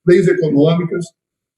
leis econômicas.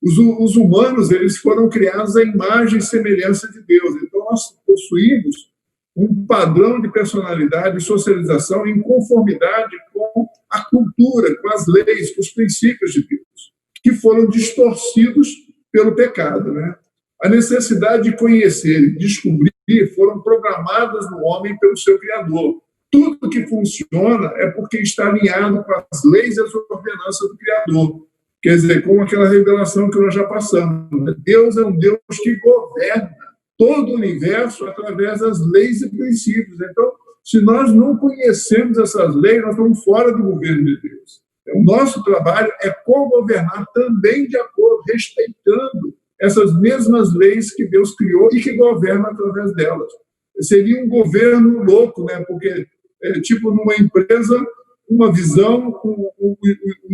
Os humanos, eles foram criados à imagem e semelhança de Deus. Então, nós possuímos um padrão de personalidade e socialização em conformidade com a cultura, com as leis, com os princípios de Deus, que foram distorcidos pelo pecado, né? A necessidade de conhecer e descobrir foram programadas no homem pelo seu Criador. Tudo que funciona é porque está alinhado com as leis e as ordenanças do Criador. Quer dizer, como aquela revelação que nós já passamos. Deus é um Deus que governa todo o universo através das leis e princípios. Então, se nós não conhecemos essas leis, nós estamos fora do governo de Deus. O nosso trabalho é co-governar também de acordo, respeitando essas mesmas leis que Deus criou e que governa através delas. Seria um governo louco, né? Porque, tipo, numa empresa, uma visão, o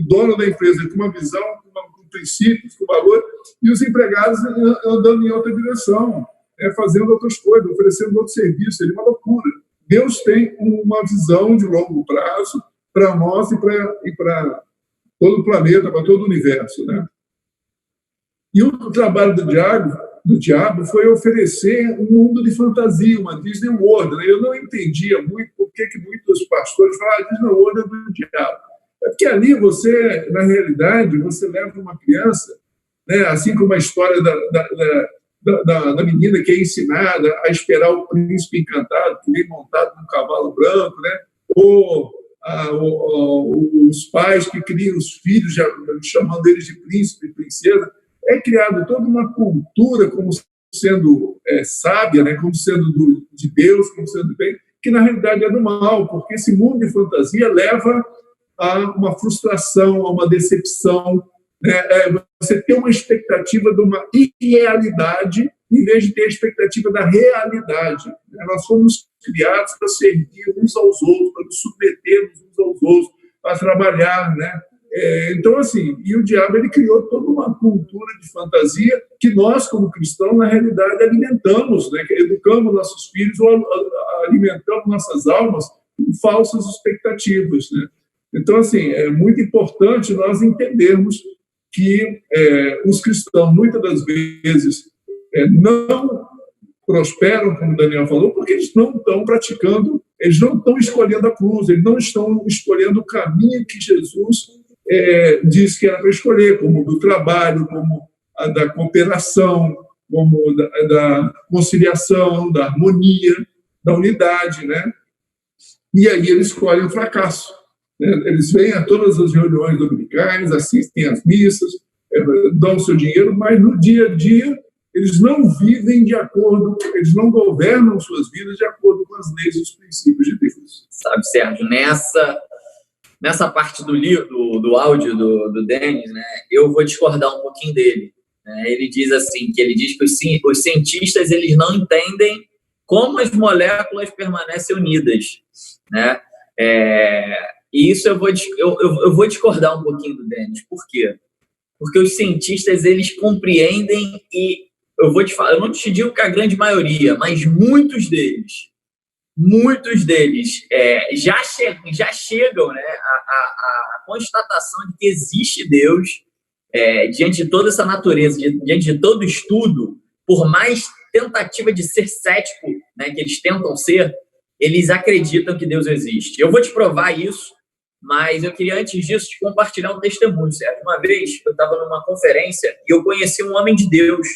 dono da empresa com uma visão, com princípios, com valor, e os empregados andando em outra direção, fazendo outras coisas, oferecendo outro serviço. Seria uma loucura. Deus tem uma visão de longo prazo para nós e para todo o planeta, para todo o universo, né? E o trabalho do diabo foi oferecer um mundo de fantasia, uma Disney World, né? Eu não entendia muito por que muitos pastores falam Disney World é do diabo. É porque ali você, na realidade, você leva uma criança, né? Assim como a história da menina que é ensinada a esperar o príncipe encantado, que vem montado num cavalo branco, né? Ou os pais que criam os filhos, chamando eles de príncipe e princesa. É criado toda uma cultura como sendo sábia, né? Como sendo de Deus, como sendo do bem, que na realidade é do mal, porque esse mundo de fantasia leva a uma frustração, a uma decepção, né? Você tem uma expectativa de uma irrealidade em vez de ter a expectativa da realidade. Nós fomos criados para servir uns aos outros, para nos submetermos uns aos outros, para trabalhar, né? Então, assim, e o diabo ele criou toda uma cultura de fantasia que nós, como cristãos, na realidade, alimentamos, né? Educamos nossos filhos ou alimentamos nossas almas com falsas expectativas, né? Então, assim, é muito importante nós entendermos que os cristãos, muitas das vezes, não prosperam, como o Daniel falou, porque eles não estão praticando, eles não estão escolhendo a cruz, eles não estão escolhendo o caminho que Jesus diz que era para escolher, como o do trabalho, como a da cooperação, como da conciliação, da harmonia, da unidade, né? E aí eles escolhem o fracasso, né? Eles vêm a todas as reuniões dominicais, assistem às missas, dão o seu dinheiro, mas no dia a dia eles não vivem de acordo, eles não governam suas vidas de acordo com as leis e os princípios de Deus. Sabe, Sérgio, nessa parte do livro, do áudio do Denis, né, eu vou discordar um pouquinho dele. Né? Ele diz assim, que ele diz que os cientistas eles não entendem como as moléculas permanecem unidas, né? E isso eu vou discordar um pouquinho do Denis. Por quê? Porque os cientistas eles compreendem e eu vou te falar, eu não te digo que a grande maioria, mas muitos deles já chegam, né, à constatação de que existe Deus diante de toda essa natureza, diante de todo estudo, por mais tentativa de ser cético, né, que eles tentam ser, eles acreditam que Deus existe. Eu vou te provar isso, mas eu queria, antes disso, te compartilhar um testemunho, Sérgio. Uma vez, eu estava numa conferência e eu conheci um homem de Deus,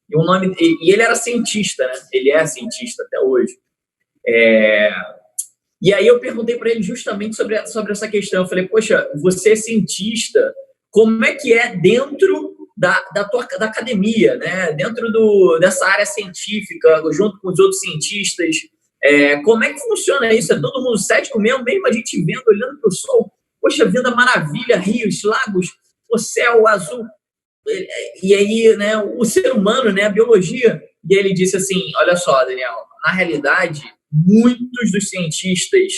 e ele era cientista, né? Ele é cientista até hoje. E aí eu perguntei para ele justamente sobre essa questão. Eu falei, poxa, você é cientista, como é que é dentro da academia, né? Dentro dessa área científica, junto com os outros cientistas, como é que funciona isso? É todo mundo cético mesmo a gente vendo, olhando para o sol, poxa, vendo a maravilha, rios, lagos, o céu azul, e aí, né, o ser humano, né, a biologia. E ele disse assim, olha só, Daniel, na realidade, muitos dos cientistas,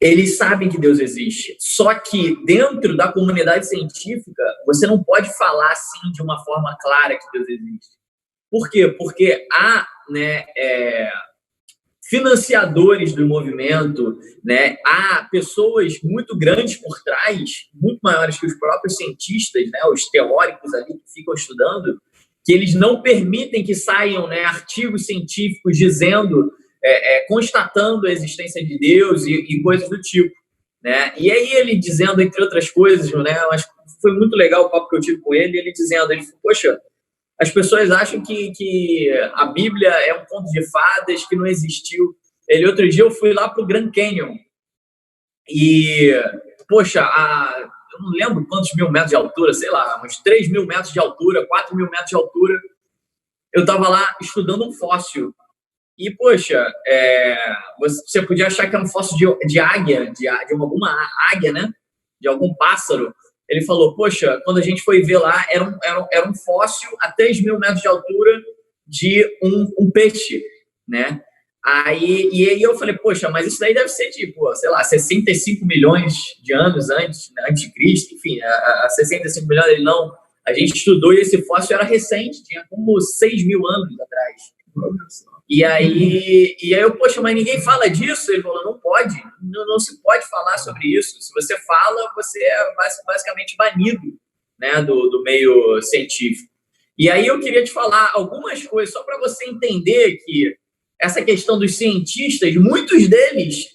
eles sabem que Deus existe, só que dentro da comunidade científica, você não pode falar assim de uma forma clara que Deus existe. Por quê? Porque há, né, financiadores do movimento, né? Há pessoas muito grandes por trás, muito maiores que os próprios cientistas, né? Os teóricos ali que ficam estudando, que eles não permitem que saiam, né, artigos científicos dizendo, constatando a existência de Deus e coisas do tipo, né? E aí ele dizendo, entre outras coisas, né? Eu acho que foi muito legal o papo que eu tive com ele, ele dizendo, poxa, as pessoas acham que a Bíblia é um conto de fadas, que não existiu. Outro dia eu fui lá para o Grand Canyon e, poxa, eu não lembro quantos mil metros de altura, sei lá, uns 3.000 metros de altura, 4.000 metros de altura, eu estava lá estudando um fóssil. E, poxa, você podia achar que era um fóssil de águia, de alguma águia, né? De algum pássaro. Ele falou, poxa, quando a gente foi ver lá, era um fóssil a 3.000 metros de altura de um peixe, né? E aí eu falei, poxa, mas isso daí deve ser tipo, sei lá, 65 milhões de anos antes de Cristo, enfim, a 65 milhões, ele não. A gente estudou e esse fóssil era recente, tinha como 6.000 anos atrás. E aí eu, poxa, mas ninguém fala disso? Ele falou, não pode, não se pode falar sobre isso. Se você fala, você é basicamente banido, né, do meio científico. E aí eu queria te falar algumas coisas, só para você entender que essa questão dos cientistas, muitos deles,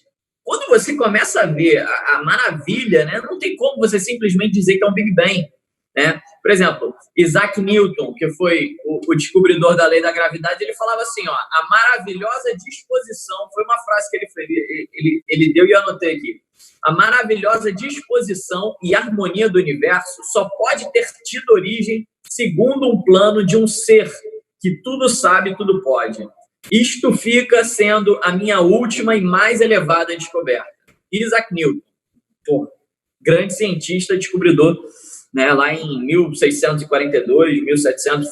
quando você começa a ver a maravilha, né, não tem como você simplesmente dizer que é um Big Bang, né? Por exemplo, Isaac Newton, que foi o descobridor da lei da gravidade, ele falava assim, ó, a maravilhosa disposição, foi uma frase que ele deu e eu anotei aqui, a maravilhosa disposição e harmonia do universo só pode ter tido origem segundo um plano de um ser que tudo sabe e tudo pode. Isto fica sendo a minha última e mais elevada descoberta. Isaac Newton, grande cientista, descobridor, né, lá em 1642, 1700,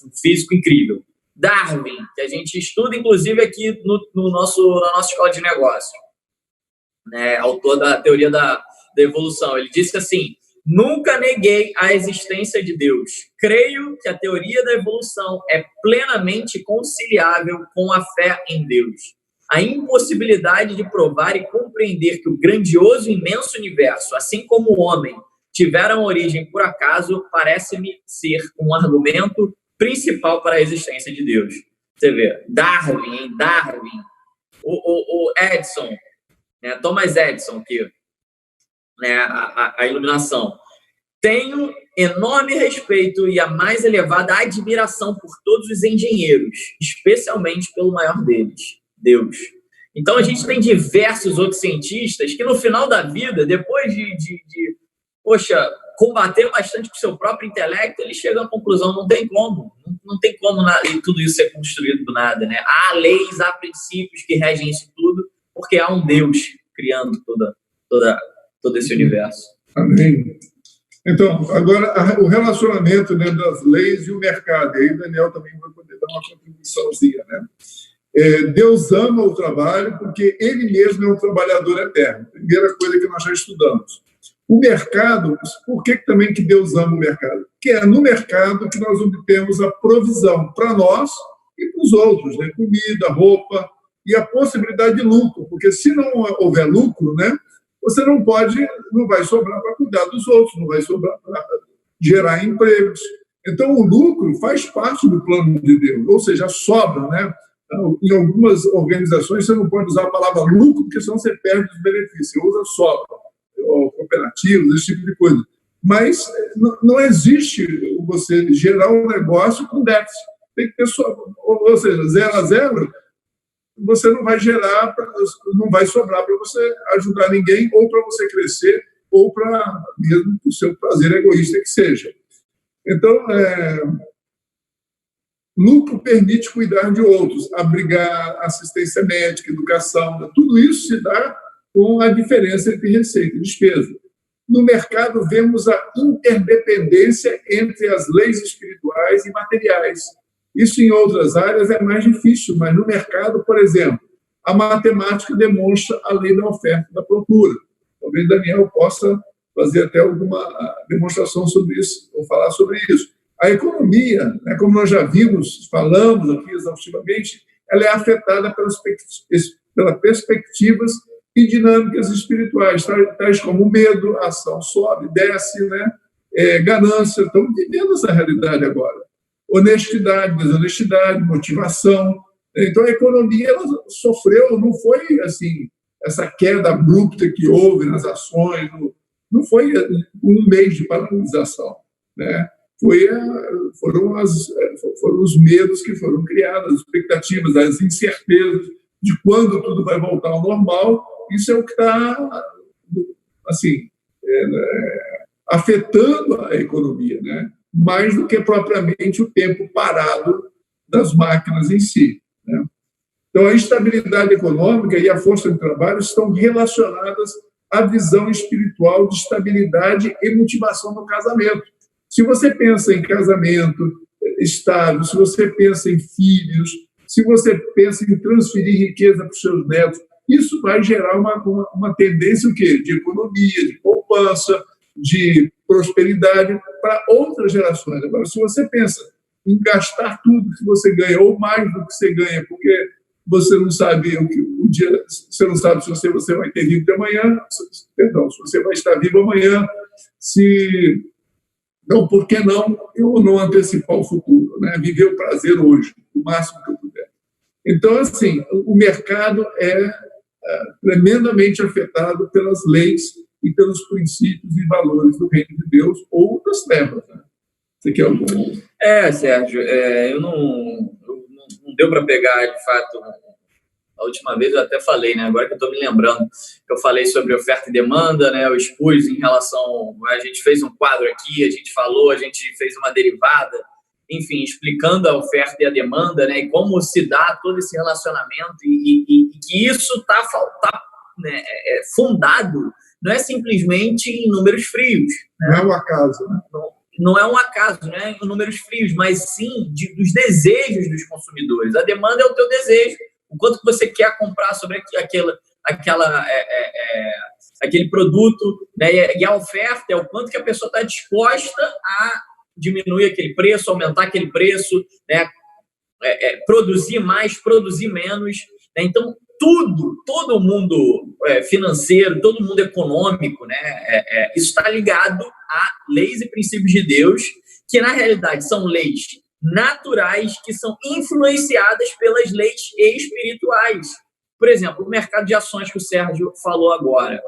um físico incrível. Darwin, que a gente estuda, inclusive, aqui na nossa escola de negócios, né, autor da teoria da evolução. Ele disse assim, nunca neguei a existência de Deus. Creio que a teoria da evolução é plenamente conciliável com a fé em Deus. A impossibilidade de provar e compreender que o grandioso e imenso universo, assim como o homem, tiveram origem por acaso, parece-me ser um argumento principal para a existência de Deus. Você vê, Darwin, o Edison, né, Thomas Edison, que, né, a iluminação. Tenho enorme respeito e a mais elevada admiração por todos os engenheiros, especialmente pelo maior deles, Deus. Então, a gente tem diversos outros cientistas que, no final da vida, depois de combater bastante com o seu próprio intelecto, eles chegam à conclusão, não tem como tudo isso ser construído do nada, né? Há leis, há princípios que regem isso tudo, porque há um Deus criando todo esse universo. Amém. Então, agora, o relacionamento, né, das leis e o mercado. E aí o Daniel também vai poder dar uma contribuiçãozinha, né? Deus ama o trabalho porque ele mesmo é um trabalhador eterno. Primeira coisa que nós já estudamos. O mercado, por que também que Deus ama o mercado? Porque é no mercado que nós obtemos a provisão para nós e para os outros, né? Comida, roupa e a possibilidade de lucro, porque se não houver lucro, né, você não vai sobrar para cuidar dos outros, não vai sobrar para gerar empregos. Então, o lucro faz parte do plano de Deus, ou seja, sobra, né? Em algumas organizações você não pode usar a palavra lucro, porque senão você perde os benefícios, você usa sobra, ou cooperativas, esse tipo de coisa. Mas não existe você gerar um negócio com déficit. Tem que ter sobra, ou seja, 0 a 0, você não vai gerar, não vai sobrar para você ajudar ninguém, ou para você crescer, ou para mesmo o seu prazer egoísta que seja. Então, lucro permite cuidar de outros, abrigar, assistência médica, educação, tudo isso se dá com a diferença entre receita e despesa. No mercado, vemos a interdependência entre as leis espirituais e materiais. Isso em outras áreas é mais difícil, mas no mercado, por exemplo, a matemática demonstra a lei da oferta e da procura. Talvez Daniel possa fazer até alguma demonstração sobre isso, ou falar sobre isso. A economia, né, como nós já falamos aqui exaustivamente, ela é afetada pelas perspectivas e dinâmicas espirituais, tais como medo, ação sobe, desce, né? Ganância. Estamos vivendo essa realidade agora. Honestidade, desonestidade, motivação. Então, a economia ela sofreu, não foi assim, essa queda abrupta que houve nas ações, não foi um mês de paralisação, né? Foram os medos que foram criados, as expectativas, as incertezas de quando tudo vai voltar ao normal. Isso é o que está assim, afetando a economia, né? Mais do que propriamente o tempo parado das máquinas em si, né? Então, a estabilidade econômica e a força de trabalho estão relacionadas à visão espiritual de estabilidade e motivação no casamento. Se você pensa em casamento estável, se você pensa em filhos, se você pensa em transferir riqueza para os seus netos, isso vai gerar uma tendência o quê? De economia, de poupança, de prosperidade para outras gerações. Agora, se você pensa em gastar tudo que você ganha, ou mais do que você ganha, porque você não sabe o dia, você não sabe se você vai ter vivo de amanhã, perdão, se você vai estar vivo amanhã, se não, por que não eu não antecipar o futuro, né? Viver o prazer hoje, o máximo que eu puder. Então, assim, o mercado é tremendamente afetado pelas leis e pelos princípios e valores do reino de Deus ou das trevas, né? Você quer algum? Sérgio, não deu para pegar, de fato, a última vez eu até falei, né? Agora que eu estou me lembrando, que eu falei sobre oferta e demanda, né? Eu expus em relação... A gente fez um quadro aqui, a gente falou, a gente fez uma derivada, enfim, explicando a oferta e a demanda, né? E como se dá todo esse relacionamento e que isso está né, fundado, não é simplesmente em números frios. Né? Não é um acaso, né? Não é um acaso, né, em números frios, mas sim dos desejos dos consumidores. A demanda é o teu desejo, o quanto que você quer comprar sobre aquele produto, né, e a oferta é o quanto que a pessoa está disposta a diminuir aquele preço, aumentar aquele preço, né, produzir mais, produzir menos, né? Então, todo mundo financeiro, todo mundo econômico, né, isso está ligado a leis e princípios de Deus, que na realidade são leis naturais que são influenciadas pelas leis espirituais. Por exemplo, o mercado de ações que o Sérgio falou agora.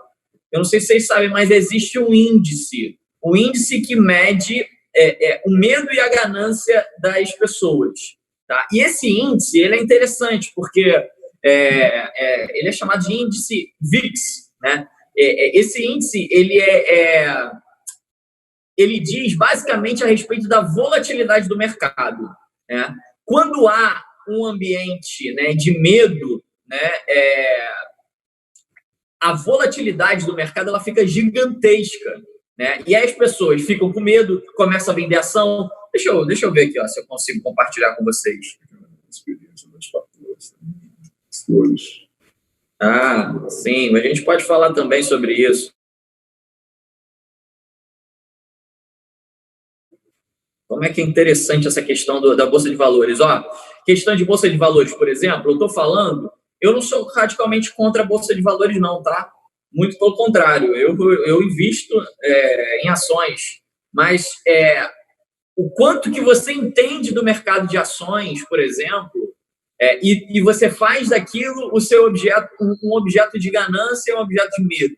Eu não sei se vocês sabem, mas existe um índice que mede o medo e a ganância das pessoas. Tá? E esse índice ele é interessante, porque ele é chamado de índice VIX, né? Esse índice ele diz basicamente a respeito da volatilidade do mercado, né? Quando há um ambiente, né, de medo, né, a volatilidade do mercado ela fica gigantesca, né? E aí as pessoas ficam com medo, começam a vender ação. Deixa eu ver aqui, ó, se eu consigo compartilhar com vocês. Experiência dos fatores. Sim, mas a gente pode falar também sobre isso. Como é que é interessante essa questão da Bolsa de Valores? Ó, questão de Bolsa de Valores, por exemplo, eu estou falando, eu não sou radicalmente contra a Bolsa de Valores não, tá? Muito pelo contrário, eu invisto em ações, mas o quanto que você entende do mercado de ações, por exemplo, e você faz daquilo o seu objeto, um objeto de ganância, um objeto de medo.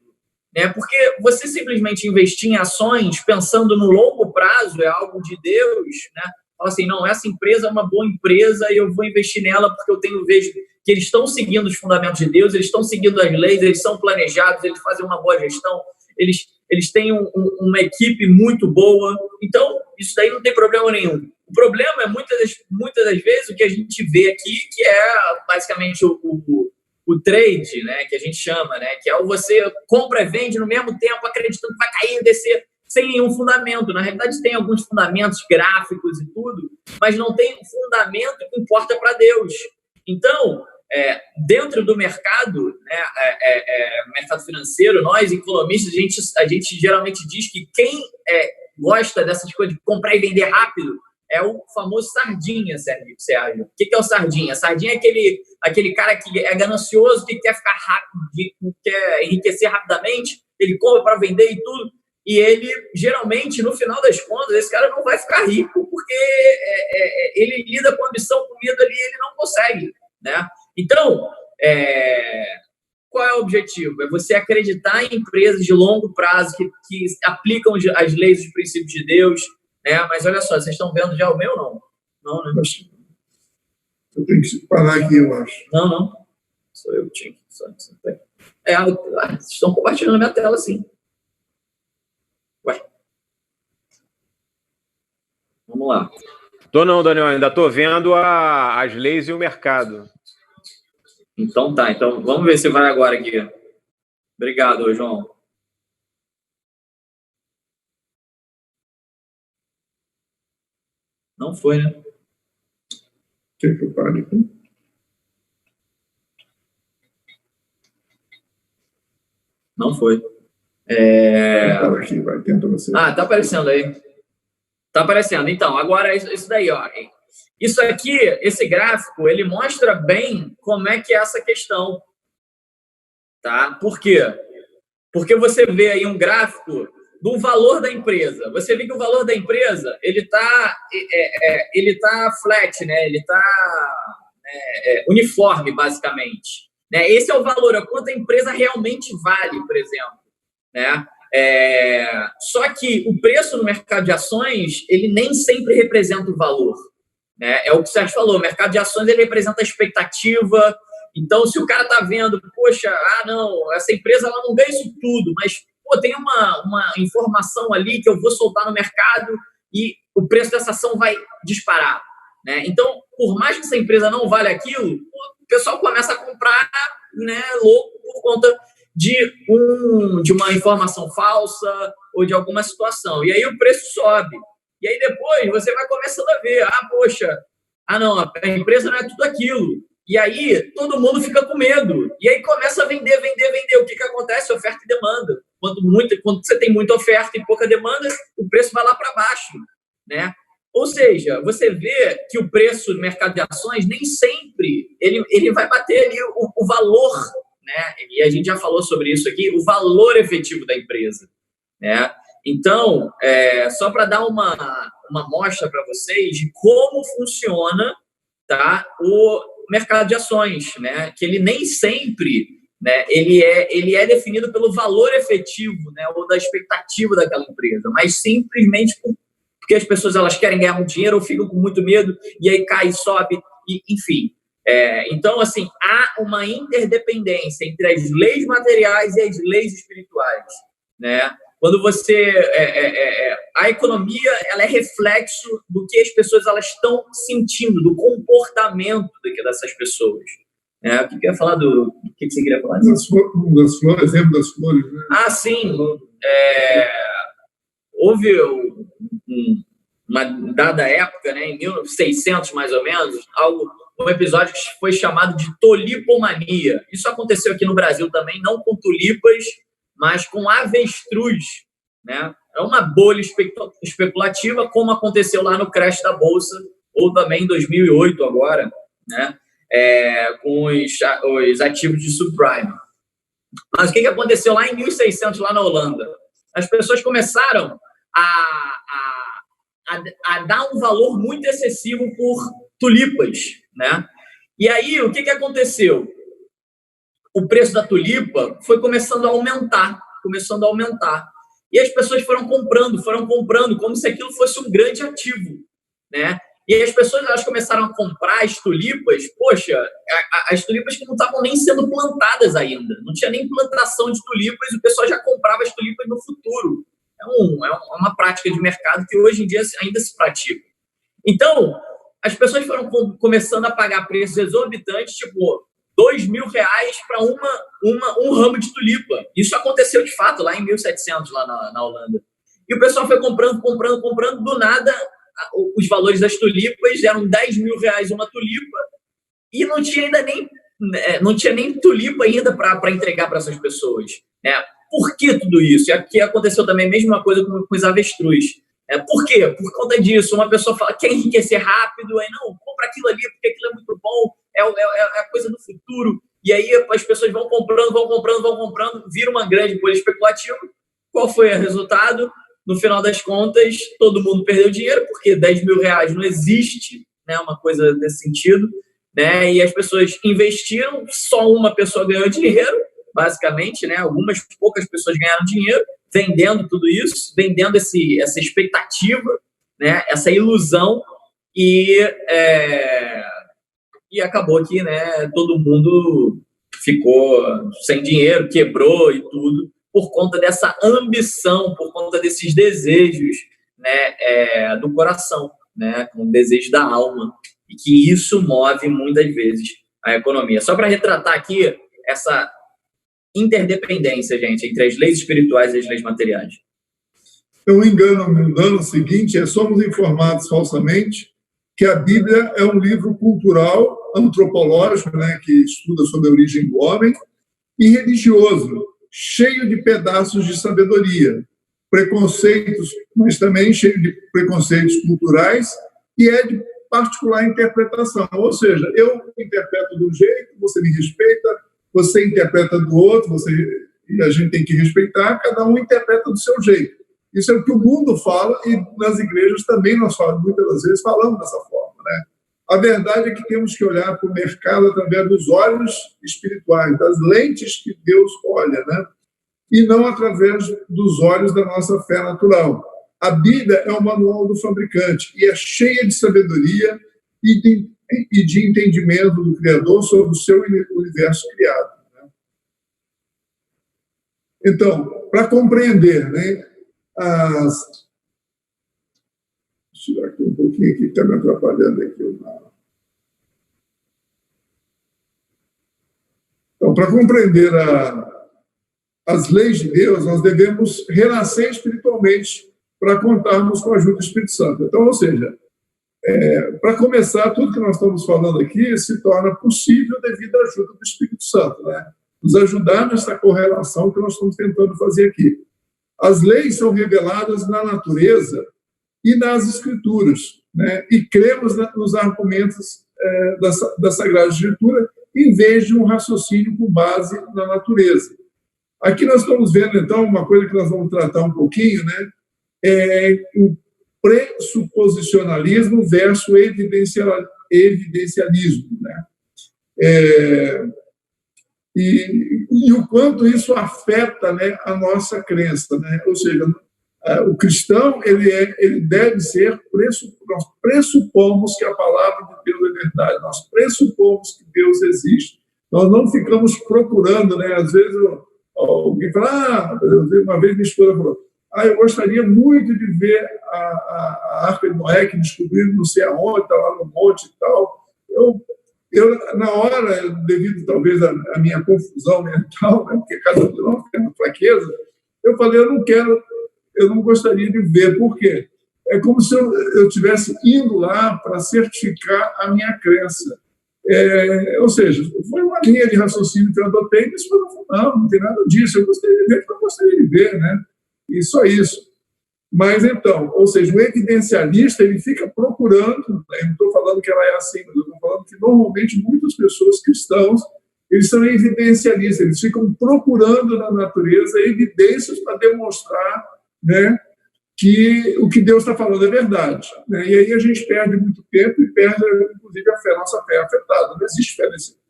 Né? Porque você simplesmente investir em ações pensando no longo prazo é algo de Deus, né? Fala assim, não, essa empresa é uma boa empresa e eu vou investir nela porque vejo que eles estão seguindo os fundamentos de Deus, eles estão seguindo as leis, eles são planejados, eles fazem uma boa gestão, eles têm uma equipe muito boa. Então, isso daí não tem problema nenhum. O problema é muitas das vezes o que a gente vê aqui, que é basicamente o trade, né, que a gente chama, né, que é você compra e vende no mesmo tempo, acreditando que vai cair e descer sem nenhum fundamento. Na realidade, tem alguns fundamentos gráficos e tudo, mas não tem um fundamento que importa para Deus. Então, dentro do mercado, né, mercado financeiro, nós, economistas, a gente geralmente diz que quem gosta dessas coisas de comprar e vender rápido é o famoso sardinha, Sérgio. O que é o sardinha? Sardinha é aquele cara que é ganancioso, que quer ficar rápido, que quer enriquecer rapidamente, ele compra para vender e tudo, e ele, geralmente, no final das contas, esse cara não vai ficar rico, porque ele lida com ambição, com medo ali, ele não consegue, né? Então, qual é o objetivo? É você acreditar em empresas de longo prazo que aplicam as leis e os princípios de Deus, né? Mas olha só, vocês estão vendo já o meu, não? Não, né? Eu tenho que parar aqui, eu acho. Não. Sou eu que tinha que... vocês estão compartilhando a minha tela, sim. Ué. Vamos lá. Tô não, Daniel, ainda tô vendo as leis e o mercado. Então tá, então vamos ver se vai agora aqui. Obrigado, João. Não foi, né? Quer que eu pare aqui? Não foi. Aqui, vai, tenta você. Ah, tá aparecendo aí. Tá aparecendo. Então, agora isso daí, ó. Isso aqui, esse gráfico, ele mostra bem como é que é essa questão. Tá? Por quê? Porque você vê aí um gráfico do valor da empresa. Você vê que o valor da empresa, ele tá flat, né? Ele tá uniforme, basicamente. Né? Esse é o valor, é quanto a empresa realmente vale, por exemplo. Né? Só que o preço no mercado de ações, ele nem sempre representa o valor. Né? É o que o Sérgio falou, o mercado de ações ele representa a expectativa. Então, se o cara está vendo, poxa, não, essa empresa ela não ganha isso tudo, mas tem uma informação ali que eu vou soltar no mercado e o preço dessa ação vai disparar. Né? Então, por mais que essa empresa não vale aquilo, o pessoal começa a comprar, né, louco por conta de uma informação falsa ou de alguma situação. E aí o preço sobe. E aí depois você vai começando a ver, não, a empresa não é tudo aquilo. E aí todo mundo fica com medo. E aí começa a vender. O que acontece? Oferta e demanda. Quando você tem muita oferta e pouca demanda, o preço vai lá para baixo. Né? Ou seja, você vê que o preço do mercado de ações nem sempre ele vai bater ali o valor, né? E a gente já falou sobre isso aqui, o valor efetivo da empresa. Né? Então, só para dar uma amostra para vocês de como funciona, tá, o mercado de ações, né? Que ele nem sempre, né, ele é definido pelo valor efetivo, né, ou da expectativa daquela empresa, mas simplesmente porque as pessoas elas querem ganhar muito dinheiro ou ficam com muito medo e aí cai e sobe, enfim. Então, assim, há uma interdependência entre as leis materiais e as leis espirituais, né? Quando você... a economia ela é reflexo do que as pessoas elas estão sentindo, do comportamento dessas pessoas. O que eu ia falar do que você queria falar? Das flores, exemplo das flores, né? Sim. Houve uma dada época, né, em 1600 mais ou menos, um episódio que foi chamado de tulipomania. Isso aconteceu aqui no Brasil também, não com tulipas, mas com avestruz, né? É uma bolha especulativa, como aconteceu lá no crash da Bolsa, ou também em 2008 agora, né? Com os ativos de subprime. Mas o que aconteceu lá em 1600, lá na Holanda? As pessoas começaram a dar um valor muito excessivo por tulipas, né? E aí, o que aconteceu? O preço da tulipa foi começando a aumentar. E as pessoas foram comprando, como se aquilo fosse um grande ativo, né? E as pessoas elas começaram a comprar as tulipas, as tulipas que não estavam nem sendo plantadas ainda. Não tinha nem plantação de tulipas, o pessoal já comprava as tulipas no futuro. É uma prática de mercado que hoje em dia ainda se pratica. Então, as pessoas foram começando a pagar preços exorbitantes, tipo R$2.000 para um ramo de tulipa. Isso aconteceu de fato lá em 1700, lá na Holanda. E o pessoal foi comprando. Do nada, os valores das tulipas eram R$10.000 uma tulipa e não tinha nem tulipa ainda para entregar para essas pessoas. Né? Por que tudo isso? E aqui aconteceu também a mesma coisa com os avestruz. Por quê? Por conta disso. Uma pessoa fala, quer enriquecer rápido, aí não, compra aquilo ali porque aquilo é muito bom, é a coisa do futuro. E aí as pessoas vão comprando, vira uma grande bolha especulativa. Qual foi o resultado? No final das contas, todo mundo perdeu dinheiro, porque 10 mil reais não existe, né, uma coisa desse sentido, né, e as pessoas investiram, só uma pessoa ganhou dinheiro, basicamente, né, algumas poucas pessoas ganharam dinheiro, vendendo tudo isso, vendendo essa expectativa, né, essa ilusão, e acabou que, né, todo mundo ficou sem dinheiro, quebrou e tudo, por conta dessa ambição, por conta desses desejos, né, do coração, né, com o desejo da alma, e que isso move muitas vezes a economia. Só para retratar aqui essa interdependência, gente, entre as leis espirituais e as leis materiais. Então, o engano mundano é o seguinte: somos informados falsamente que a Bíblia é um livro cultural, antropológico, né, que estuda sobre a origem do homem, e religioso, cheio de pedaços de sabedoria, preconceitos, mas também cheio de preconceitos culturais, e é de particular interpretação. Ou seja, eu interpreto de um jeito, você me respeita, você interpreta do outro, e a gente tem que respeitar, cada um interpreta do seu jeito. Isso é o que o mundo fala, e nas igrejas também nós falamos, muitas das vezes falamos dessa forma, né? A verdade é que temos que olhar para o mercado através dos olhos espirituais, das lentes que Deus olha, né? E não através dos olhos da nossa fé natural. A Bíblia é o manual do fabricante e é cheia de sabedoria e de entendimento do Criador sobre o seu universo criado, né? Então, para compreender, né, Deixa eu tirar aqui um pouquinho que está me atrapalhando aqui. Então, para compreender as leis de Deus, nós devemos renascer espiritualmente para contarmos com a ajuda do Espírito Santo. Então, ou seja, para começar, tudo que nós estamos falando aqui se torna possível devido à ajuda do Espírito Santo, né? Nos ajudar nessa correlação que nós estamos tentando fazer aqui. As leis são reveladas na natureza e nas Escrituras, né? E cremos nos argumentos da Sagrada Escritura em vez de um raciocínio com base na natureza. Aqui nós estamos vendo, então, uma coisa que nós vamos tratar um pouquinho, né? O pressuposicionalismo versus evidencialismo, né? E o quanto isso afeta, né, a nossa crença, né? Ou seja, o cristão ele deve ser nós pressupomos que a palavra de Deus é verdade, nós pressupomos que Deus existe, nós não ficamos procurando, né? Às vezes alguém fala, uma vez minha esposa falou, eu gostaria muito de ver a Arca de Noé que descobriram não sei aonde, está lá no monte e tal. Eu, na hora, devido talvez à minha confusão mental, né, porque cada um de nós tem uma fraqueza, eu falei, eu não gostaria de ver. Por quê? É como se eu estivesse indo lá para certificar a minha crença. Ou seja, foi uma linha de raciocínio que eu adotei, mas não tem nada disso. Eu gostaria de ver porque eu gostaria de ver, né? E só isso. Mas, então, ou seja, o evidencialista, ele fica procurando, né? Eu não estou falando que ela é assim, mas eu estou falando que, normalmente, muitas pessoas cristãos, eles são evidencialistas, eles ficam procurando na natureza evidências para demonstrar, né, que o que Deus está falando é verdade, né? E aí a gente perde muito tempo e perde, inclusive, a nossa fé é afetada. Não existe fé nesse mundo.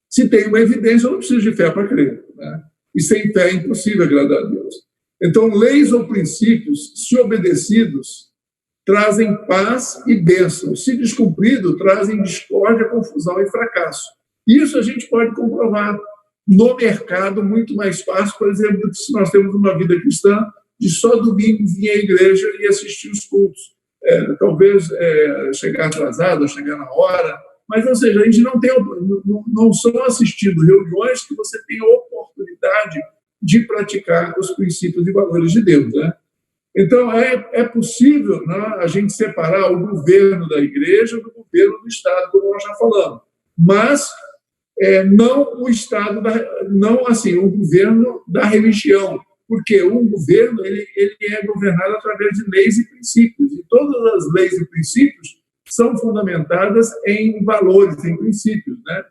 Se tem uma evidência, eu não preciso de fé para crer, né? E sem fé é impossível agradar a Deus. Então, leis ou princípios, se obedecidos, trazem paz e bênção. Se descumprido, trazem discórdia, confusão e fracasso. Isso a gente pode comprovar no mercado muito mais fácil, por exemplo, do que se nós temos uma vida cristã de só domingo vir à igreja e assistir os cultos. Talvez chegar atrasado, ou chegar na hora, mas, ou seja, a gente não são assistindo reuniões que você tem a oportunidade de praticar os princípios e valores de Deus, né? Então, é possível, né, a gente separar o governo da igreja do governo do Estado, como nós já falamos, mas não o Estado, não assim, o governo da religião, porque um governo ele é governado através de leis e princípios, e todas as leis e princípios são fundamentadas em valores, em princípios, né?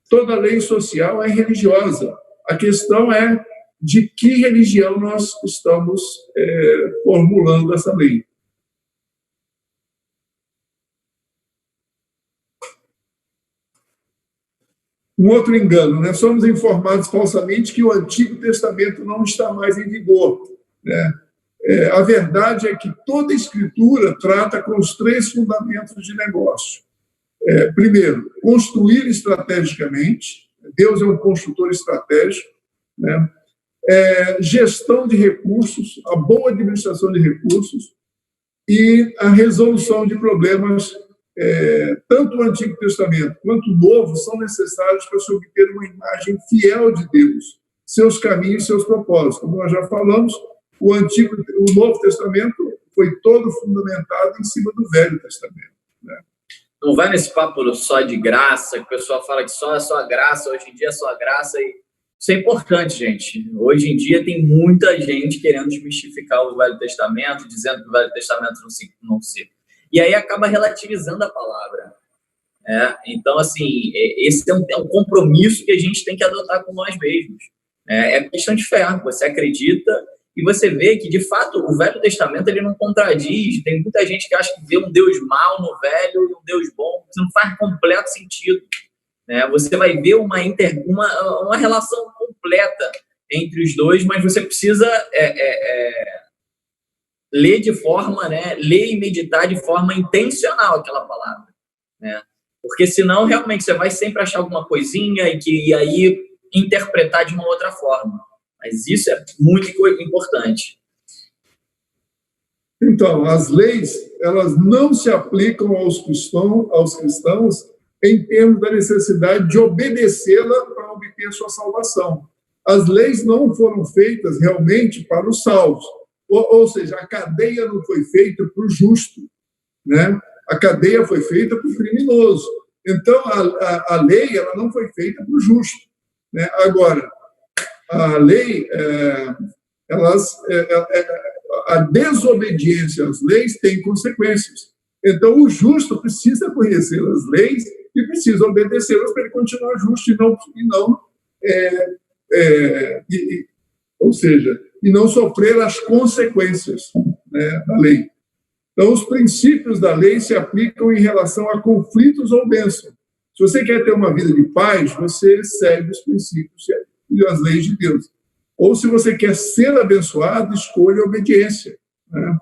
Toda lei social é religiosa. A questão é de que religião nós estamos formulando essa lei. Um outro engano, né? Somos informados falsamente que o Antigo Testamento não está mais em vigor, né? A verdade é que toda escritura trata com os 3 fundamentos de negócio. Primeiro, construir estrategicamente. Deus é um construtor estratégico, né? Gestão de recursos, a boa administração de recursos e a resolução de problemas. Tanto o Antigo Testamento quanto o Novo são necessários para se obter uma imagem fiel de Deus, seus caminhos e seus propósitos. Como nós já falamos, o Novo Testamento foi todo fundamentado em cima do Velho Testamento, né? Não vai nesse papo só de graça, que o pessoal fala que só é só graça, hoje em dia é só graça. E isso é importante, gente. Hoje em dia tem muita gente querendo desmistificar o Velho Testamento, dizendo que o Velho Testamento não se... E aí acaba relativizando a palavra. Então, assim, esse é um compromisso que a gente tem que adotar com nós mesmos. É questão de fé. Você acredita e você vê que, de fato, o Velho Testamento ele não contradiz. Tem muita gente que acha que vê um Deus mau no Velho e um Deus bom. Isso não faz completo sentido. Você vai ver uma relação completa entre os dois, mas você precisa ler de forma, ler e meditar de forma intencional aquela palavra, né? Porque senão realmente você vai sempre achar alguma coisinha e aí interpretar de uma outra forma. Mas isso é muito importante. Então, as leis, elas não se aplicam aos cristãos em termos da necessidade de obedecê-la para obter a sua salvação. As leis não foram feitas realmente para os salvos. Ou seja, a cadeia não foi feita para o justo, né? A cadeia foi feita para o criminoso. Então, a lei ela não foi feita para o justo, né? Agora, a lei, a desobediência às leis tem consequências. Então, o justo precisa conhecer as leis e precisa obedecê-las para ele continuar justo e não sofrer as consequências, né, da lei. Então, os princípios da lei se aplicam em relação a conflitos ou bênçãos. Se você quer ter uma vida de paz, você segue os princípios e as leis de Deus. Ou se você quer ser abençoado, escolha a obediência, né?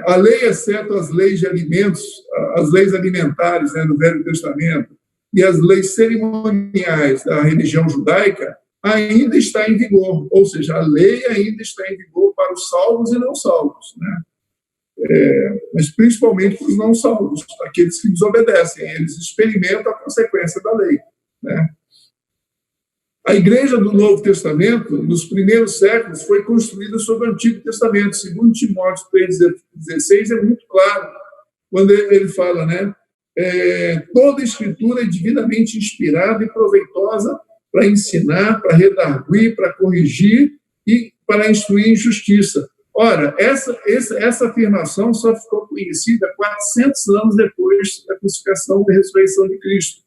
A lei, exceto as leis de alimentos, as leis alimentares, né, do Velho Testamento, e as leis cerimoniais da religião judaica, ainda está em vigor, ou seja, a lei ainda está em vigor para os salvos e não salvos, né? Mas principalmente para os não salvos, aqueles que desobedecem, eles experimentam a consequência da lei, né? A igreja do Novo Testamento, nos primeiros séculos, foi construída sobre o Antigo Testamento. Segundo Timóteo 3,16, é muito claro, quando ele fala, né? Toda escritura é divinamente inspirada e proveitosa para ensinar, para redarguir, para corrigir e para instruir em justiça. Ora, essa afirmação só ficou conhecida 400 anos depois da crucificação e da ressurreição de Cristo.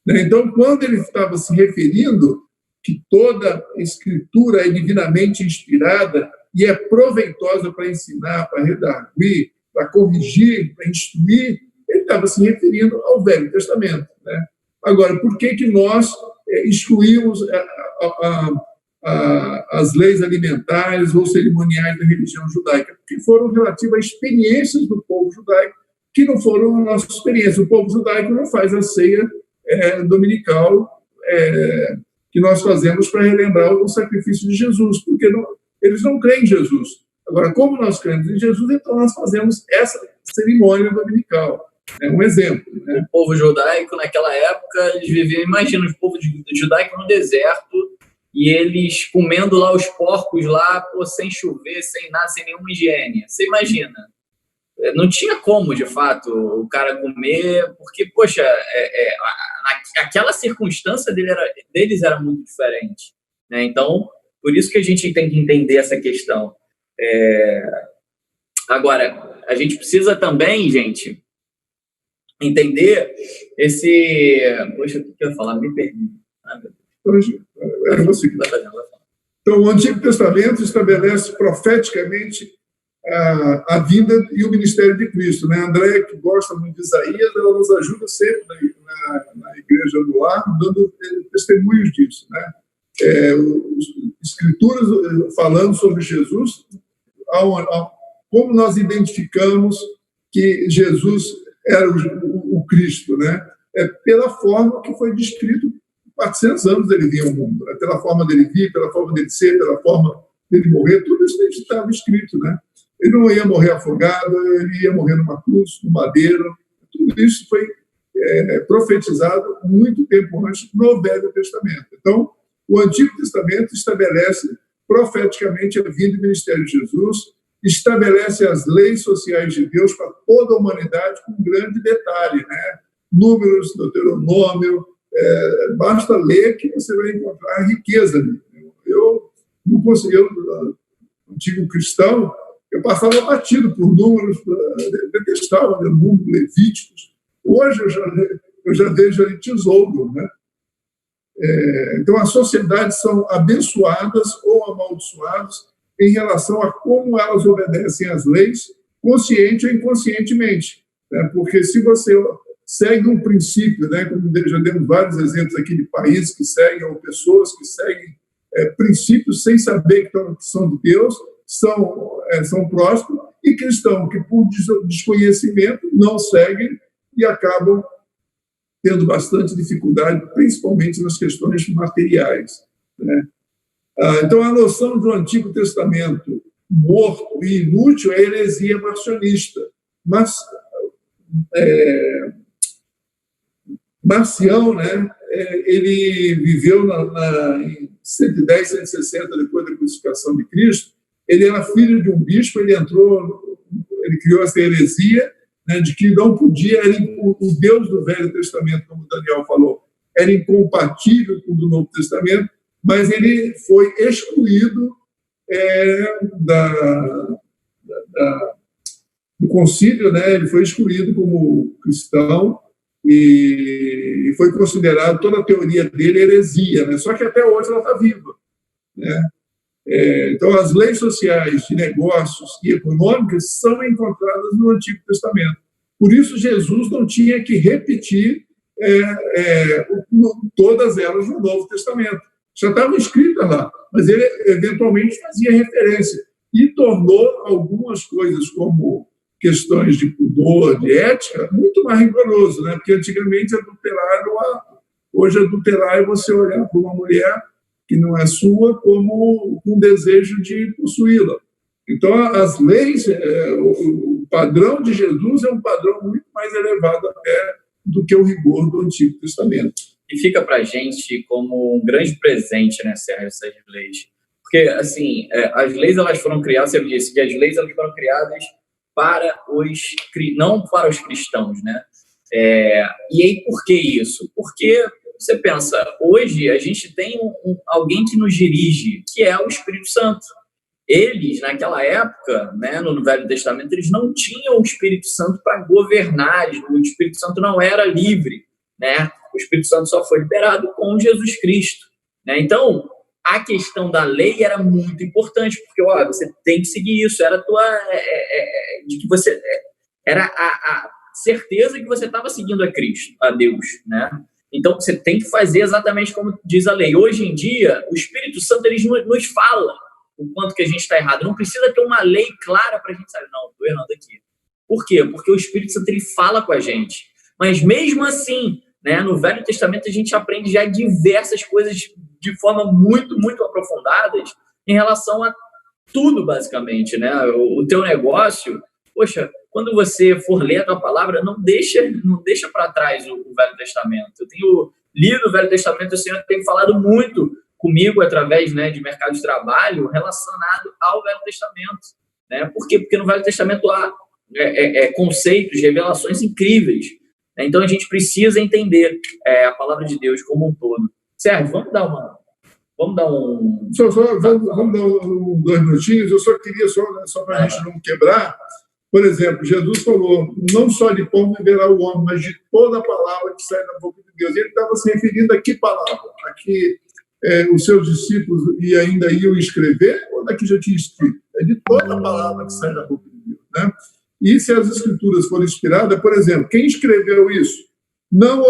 Então, quando ele estava se referindo que toda escritura é divinamente inspirada e é proveitosa para ensinar, para redarguir, para corrigir, para instruir, ele estava se referindo ao Velho Testamento, né? Agora, por que nós excluímos as leis alimentares ou cerimoniais da religião judaica? Porque foram relativas a experiências do povo judaico que não foram a nossa experiência. O povo judaico não faz a ceia dominical que nós fazemos para relembrar o sacrifício de Jesus, porque eles não creem em Jesus. Agora, como nós cremos em Jesus, então nós fazemos essa cerimônia dominical. É um exemplo, né? O povo judaico, naquela época, eles viviam, imagina, o povo judaico no deserto, e eles comendo lá os porcos lá, sem chover, sem nada, sem nenhuma higiene. Você imagina? Não tinha como, de fato, o cara comer, porque, poxa, aquela circunstância deles era muito diferente, né? Então, Por isso que a gente tem que entender essa questão. Agora, a gente precisa também, gente, entender esse... Poxa, o que eu ia falar? Me perdi. Hoje, então, o Antigo Testamento estabelece profeticamente a vinda e o ministério de Cristo, né? A Andréia, que gosta muito de Isaías, ela nos ajuda sempre na igreja do lar, dando testemunhos disso, né? As escrituras falando sobre Jesus, como nós identificamos que Jesus era o Cristo, né? Pela forma que foi descrito 400 anos ele via o mundo, né? Pela forma dele vir, pela forma dele ser, pela forma dele morrer, tudo isso estava escrito, né? Ele não ia morrer afogado, ele ia morrer numa cruz, no madeiro, tudo isso foi profetizado muito tempo antes no Velho Testamento. Então, o Antigo Testamento estabelece profeticamente a vinda e ministério de Jesus, estabelece as leis sociais de Deus para toda a humanidade com um grande detalhe, né? Números, Deuteronômio, basta ler que você vai encontrar a riqueza ali. Eu não consegui, antigo cristão, eu passava batido por números, detestava números levíticos. Hoje eu já vejo ali tesouro, né? Então, as sociedades são abençoadas ou amaldiçoadas em relação a como elas obedecem às leis, consciente ou inconscientemente, né? Porque se você segue um princípio, né? Como já demos vários exemplos aqui de países que seguem, ou pessoas que seguem princípios sem saber que são de Deus, são prósperos, e cristãos que, por desconhecimento, não seguem e acabam tendo bastante dificuldade, principalmente nas questões materiais, né? Então, a noção do Antigo Testamento morto e inútil é a heresia marcionista. Mas Marcião, né, ele viveu em 110, 160, depois da crucificação de Cristo. Ele era filho de um bispo, ele criou essa heresia, né, de que não podia, o Deus do Velho Testamento, como o Daniel falou, era incompatível com o do Novo Testamento, mas ele foi excluído do concílio, né? Ele foi excluído como cristão e foi considerado, toda a teoria dele, heresia, né? Só que até hoje ela está viva, né? Então, as leis sociais de negócios e econômicas são encontradas no Antigo Testamento. Por isso, Jesus não tinha que repetir todas elas no Novo Testamento. Já estavam escritas lá, mas ele eventualmente fazia referência e tornou algumas coisas, como questões de pudor, de ética, muito mais rigoroso, né? Porque antigamente adulterar era o ato. Hoje, adulterar é você olhar para uma mulher que não é sua como um desejo de possuí-la. Então, as leis, o padrão de Jesus é um padrão muito mais elevado até do que o rigor do Antigo Testamento. E fica para a gente como um grande presente, né, Sérgio, essas leis. Porque, assim, as leis, elas foram criadas, você disse que as leis, elas foram criadas não para os cristãos, né? E aí, por que isso? Porque você pensa, hoje a gente tem alguém que nos dirige, que é o Espírito Santo. Eles, naquela época, né, no Velho Testamento, eles não tinham o Espírito Santo para governar, o Espírito Santo não era livre, né? O Espírito Santo só foi liberado com Jesus Cristo, né? Então, a questão da lei era muito importante, porque você tem que seguir isso, era de que você era a certeza que você estava seguindo a Cristo, a Deus, né? Então, você tem que fazer exatamente como diz a lei. Hoje em dia, o Espírito Santo ele nos fala o quanto que a gente está errado. Não precisa ter uma lei clara para a gente saber, não, estou errando aqui. Por quê? Porque o Espírito Santo ele fala com a gente. Mas mesmo assim, né, no Velho Testamento a gente aprende já diversas coisas de forma muito, muito aprofundadas em relação a tudo, basicamente, né? O teu negócio, poxa, quando você for ler a tua palavra, não deixa para trás o Velho Testamento. Eu tenho lido o Velho Testamento, o Senhor tem falado muito comigo através, né, de mercado de trabalho relacionado ao Velho Testamento, né? Por quê? Porque no Velho Testamento há conceitos, revelações incríveis. Então, a gente precisa entender a palavra de Deus como um todo. Sérgio, vamos dar uma Vamos dar um... Vamos dar dois minutinhos. Eu só queria, só para a gente não quebrar, por exemplo, Jesus falou, não só de pão viverá o homem, mas de toda a palavra que sai da boca de Deus. Ele estava se referindo a que palavra? A que os seus discípulos ainda iam escrever, ou da que já tinha escrito? É de toda a palavra que sai da boca de Deus, né? E se as escrituras forem inspiradas, por exemplo, quem escreveu isso? Não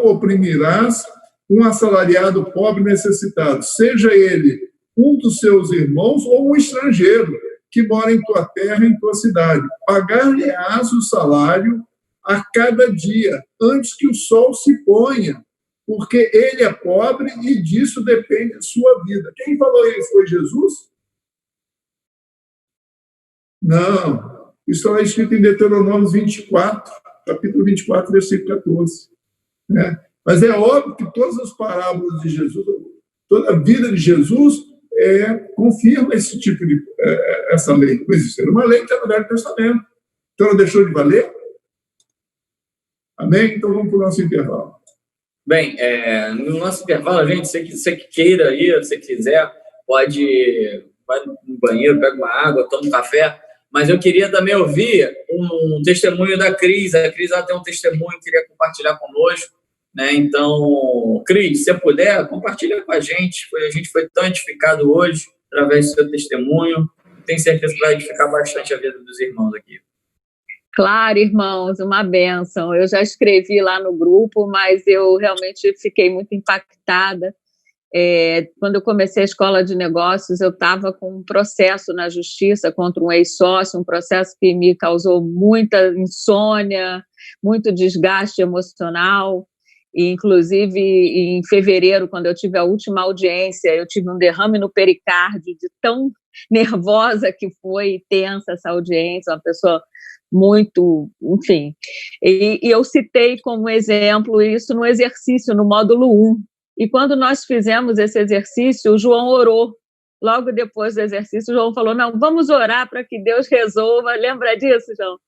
oprimirás um assalariado pobre necessitado, seja ele um dos seus irmãos ou um estrangeiro que mora em tua terra, em tua cidade. Pagar-lhe-ás o salário a cada dia, antes que o sol se ponha, porque ele é pobre e disso depende a sua vida. Quem falou isso foi Jesus? Não. Isso está escrito em Deuteronômio 24, capítulo 24, versículo 14. Né? Mas é óbvio que todas as parábolas de Jesus, toda a vida de Jesus confirma esse tipo de essa lei. Não existe uma lei que está no Velho Testamento. Então ela deixou de valer? Amém? Então vamos para o nosso intervalo. Bem, no nosso intervalo, gente, você que queira ir, se quiser, vai no banheiro, pega uma água, toma um café. Mas eu queria também ouvir um testemunho da Cris. A Cris ela tem um testemunho que queria compartilhar conosco, né? Então, Cris, se você puder, compartilha com a gente. A gente foi tão edificado hoje através do seu testemunho. Tenho certeza que vai edificar bastante a vida dos irmãos aqui. Claro, irmãos, uma bênção. Eu já escrevi lá no grupo, mas eu realmente fiquei muito impactada. Quando eu comecei a escola de negócios, eu estava com um processo na justiça contra um ex-sócio, um processo que me causou muita insônia, muito desgaste emocional. E, inclusive, em fevereiro, quando eu tive a última audiência, eu tive um derrame no pericárdio, de tão nervosa que foi e tensa essa audiência, uma pessoa muito, enfim. E eu citei como exemplo isso no exercício, no módulo 1. E quando nós fizemos esse exercício, o João orou. Logo depois do exercício, o João falou, não, vamos orar para que Deus resolva, lembra disso, João?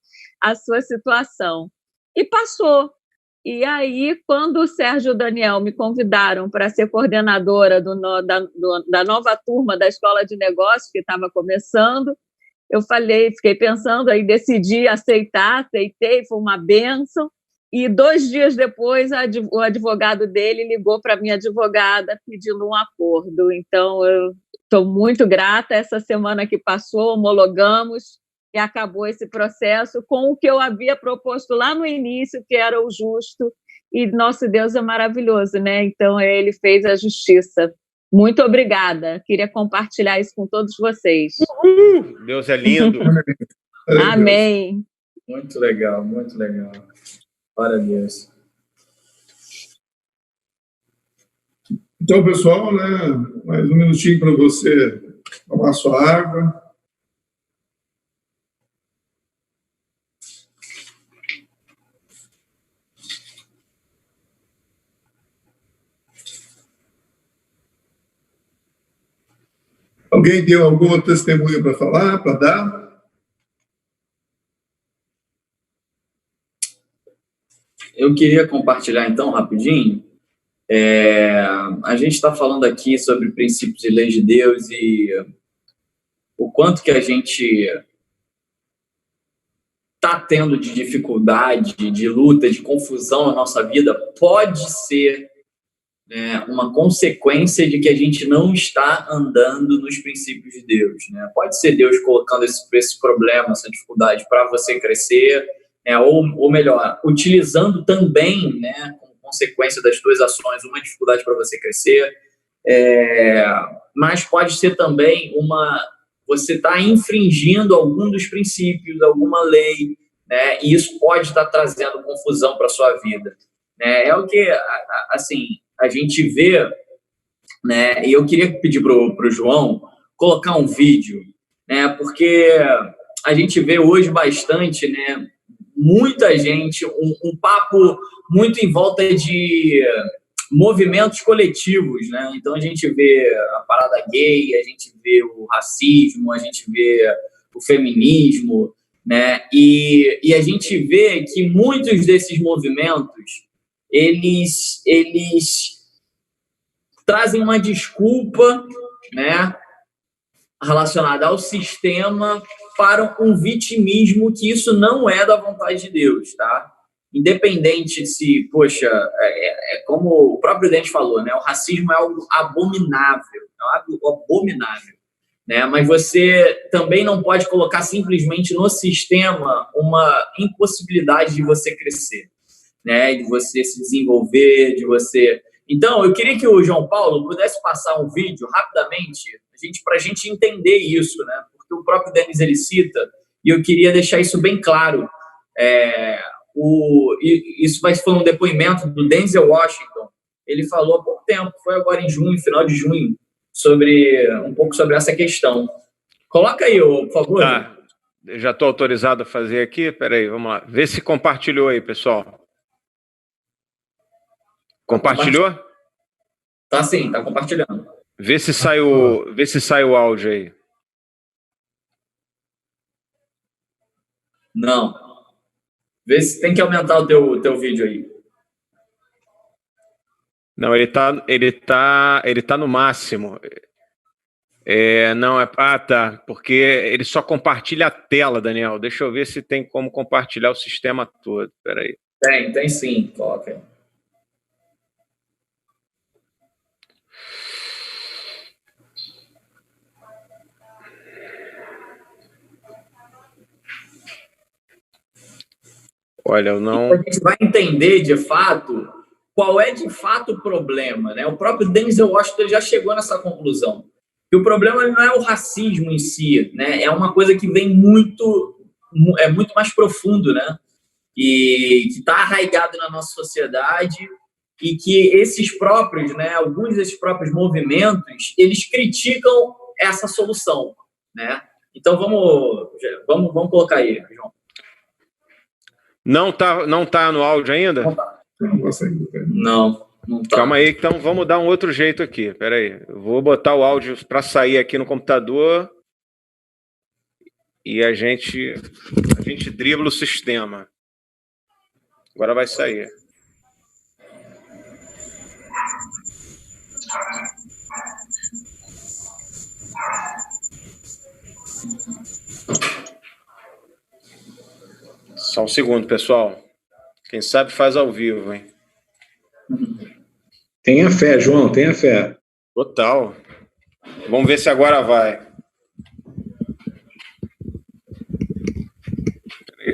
A sua situação. E passou. E aí, quando o Sérgio e o Daniel me convidaram para ser coordenadora da nova turma da Escola de Negócios, que estava começando, eu fiquei pensando, aí decidi aceitei, foi uma bênção. E 2 dias depois, o advogado dele ligou para a minha advogada pedindo um acordo. Então, eu estou muito grata. Essa semana que passou, homologamos e acabou esse processo com o que eu havia proposto lá no início, que era o justo. E nosso Deus é maravilhoso, né? Então, ele fez a justiça. Muito obrigada. Queria compartilhar isso com todos vocês. Uhul! Deus é lindo. Amém. Muito legal, muito legal. Glória a Deus. Então, pessoal, né, mais um minutinho para você tomar sua água. Alguém tem algum outro testemunho para falar, para dar? Eu queria compartilhar, então, rapidinho. A gente está falando aqui sobre princípios e leis de Deus e o quanto que a gente está tendo de dificuldade, de luta, de confusão na nossa vida, pode ser uma consequência de que a gente não está andando nos princípios de Deus. Né? Pode ser Deus colocando esse problema, essa dificuldade para você crescer, ou melhor, utilizando também, né, como consequência das suas ações, uma dificuldade para você crescer, mas pode ser também você está infringindo algum dos princípios, alguma lei, né, e isso pode estar trazendo confusão para a sua vida. Né? É o que, assim, a gente vê, né, e eu queria pedir para o João colocar um vídeo, né, porque a gente vê hoje bastante, né, muita gente, um papo muito em volta de movimentos coletivos, né? Então a gente vê a parada gay, a gente vê o racismo, a gente vê o feminismo, né? E a gente vê que muitos desses movimentos eles trazem uma desculpa, né, relacionada ao sistema para um vitimismo que isso não é da vontade de Deus, tá? Independente se, poxa, como o próprio Dente falou, né? O racismo é algo abominável, né? Mas você também não pode colocar simplesmente no sistema uma impossibilidade de você crescer, né? De você se desenvolver, de você... Então, eu queria que o João Paulo pudesse passar um vídeo rapidamente para a gente entender isso, né? Porque o próprio Denis, ele cita, e eu queria deixar isso bem claro. Isso foi um depoimento do Denzel Washington. Ele falou há pouco tempo, foi agora em junho, final de junho, um pouco sobre essa questão. Coloca aí, por favor. Tá. Eu já estou autorizado a fazer aqui. Peraí, vamos lá. Vê se compartilhou aí, pessoal. Compartilhou? Tá sim, tá compartilhando. Vê se sai o áudio aí. Não. Vê se tem que aumentar o teu vídeo aí. Não, ele tá no máximo. Tá. Porque ele só compartilha a tela, Daniel. Deixa eu ver se tem como compartilhar o sistema todo. Peraí. Tem sim. Coloca aí. Olha, eu não... A gente vai entender, de fato, qual é, de fato, o problema, né? O próprio Denzel Washington já chegou nessa conclusão. Que o problema não é o racismo em si, né? É uma coisa que vem muito mais profundo, né? E que está arraigado na nossa sociedade e que esses próprios, né? Alguns desses próprios movimentos, eles criticam essa solução, né? Então, vamos colocar aí, João. Não tá no áudio ainda? Não tá. Calma aí, então vamos dar um outro jeito aqui. Pera aí. Eu vou botar o áudio para sair aqui no computador e a gente dribla o sistema. Agora vai sair. Só um segundo, pessoal. Quem sabe faz ao vivo, hein? Tenha fé, João, tenha fé. Total. Vamos ver se agora vai.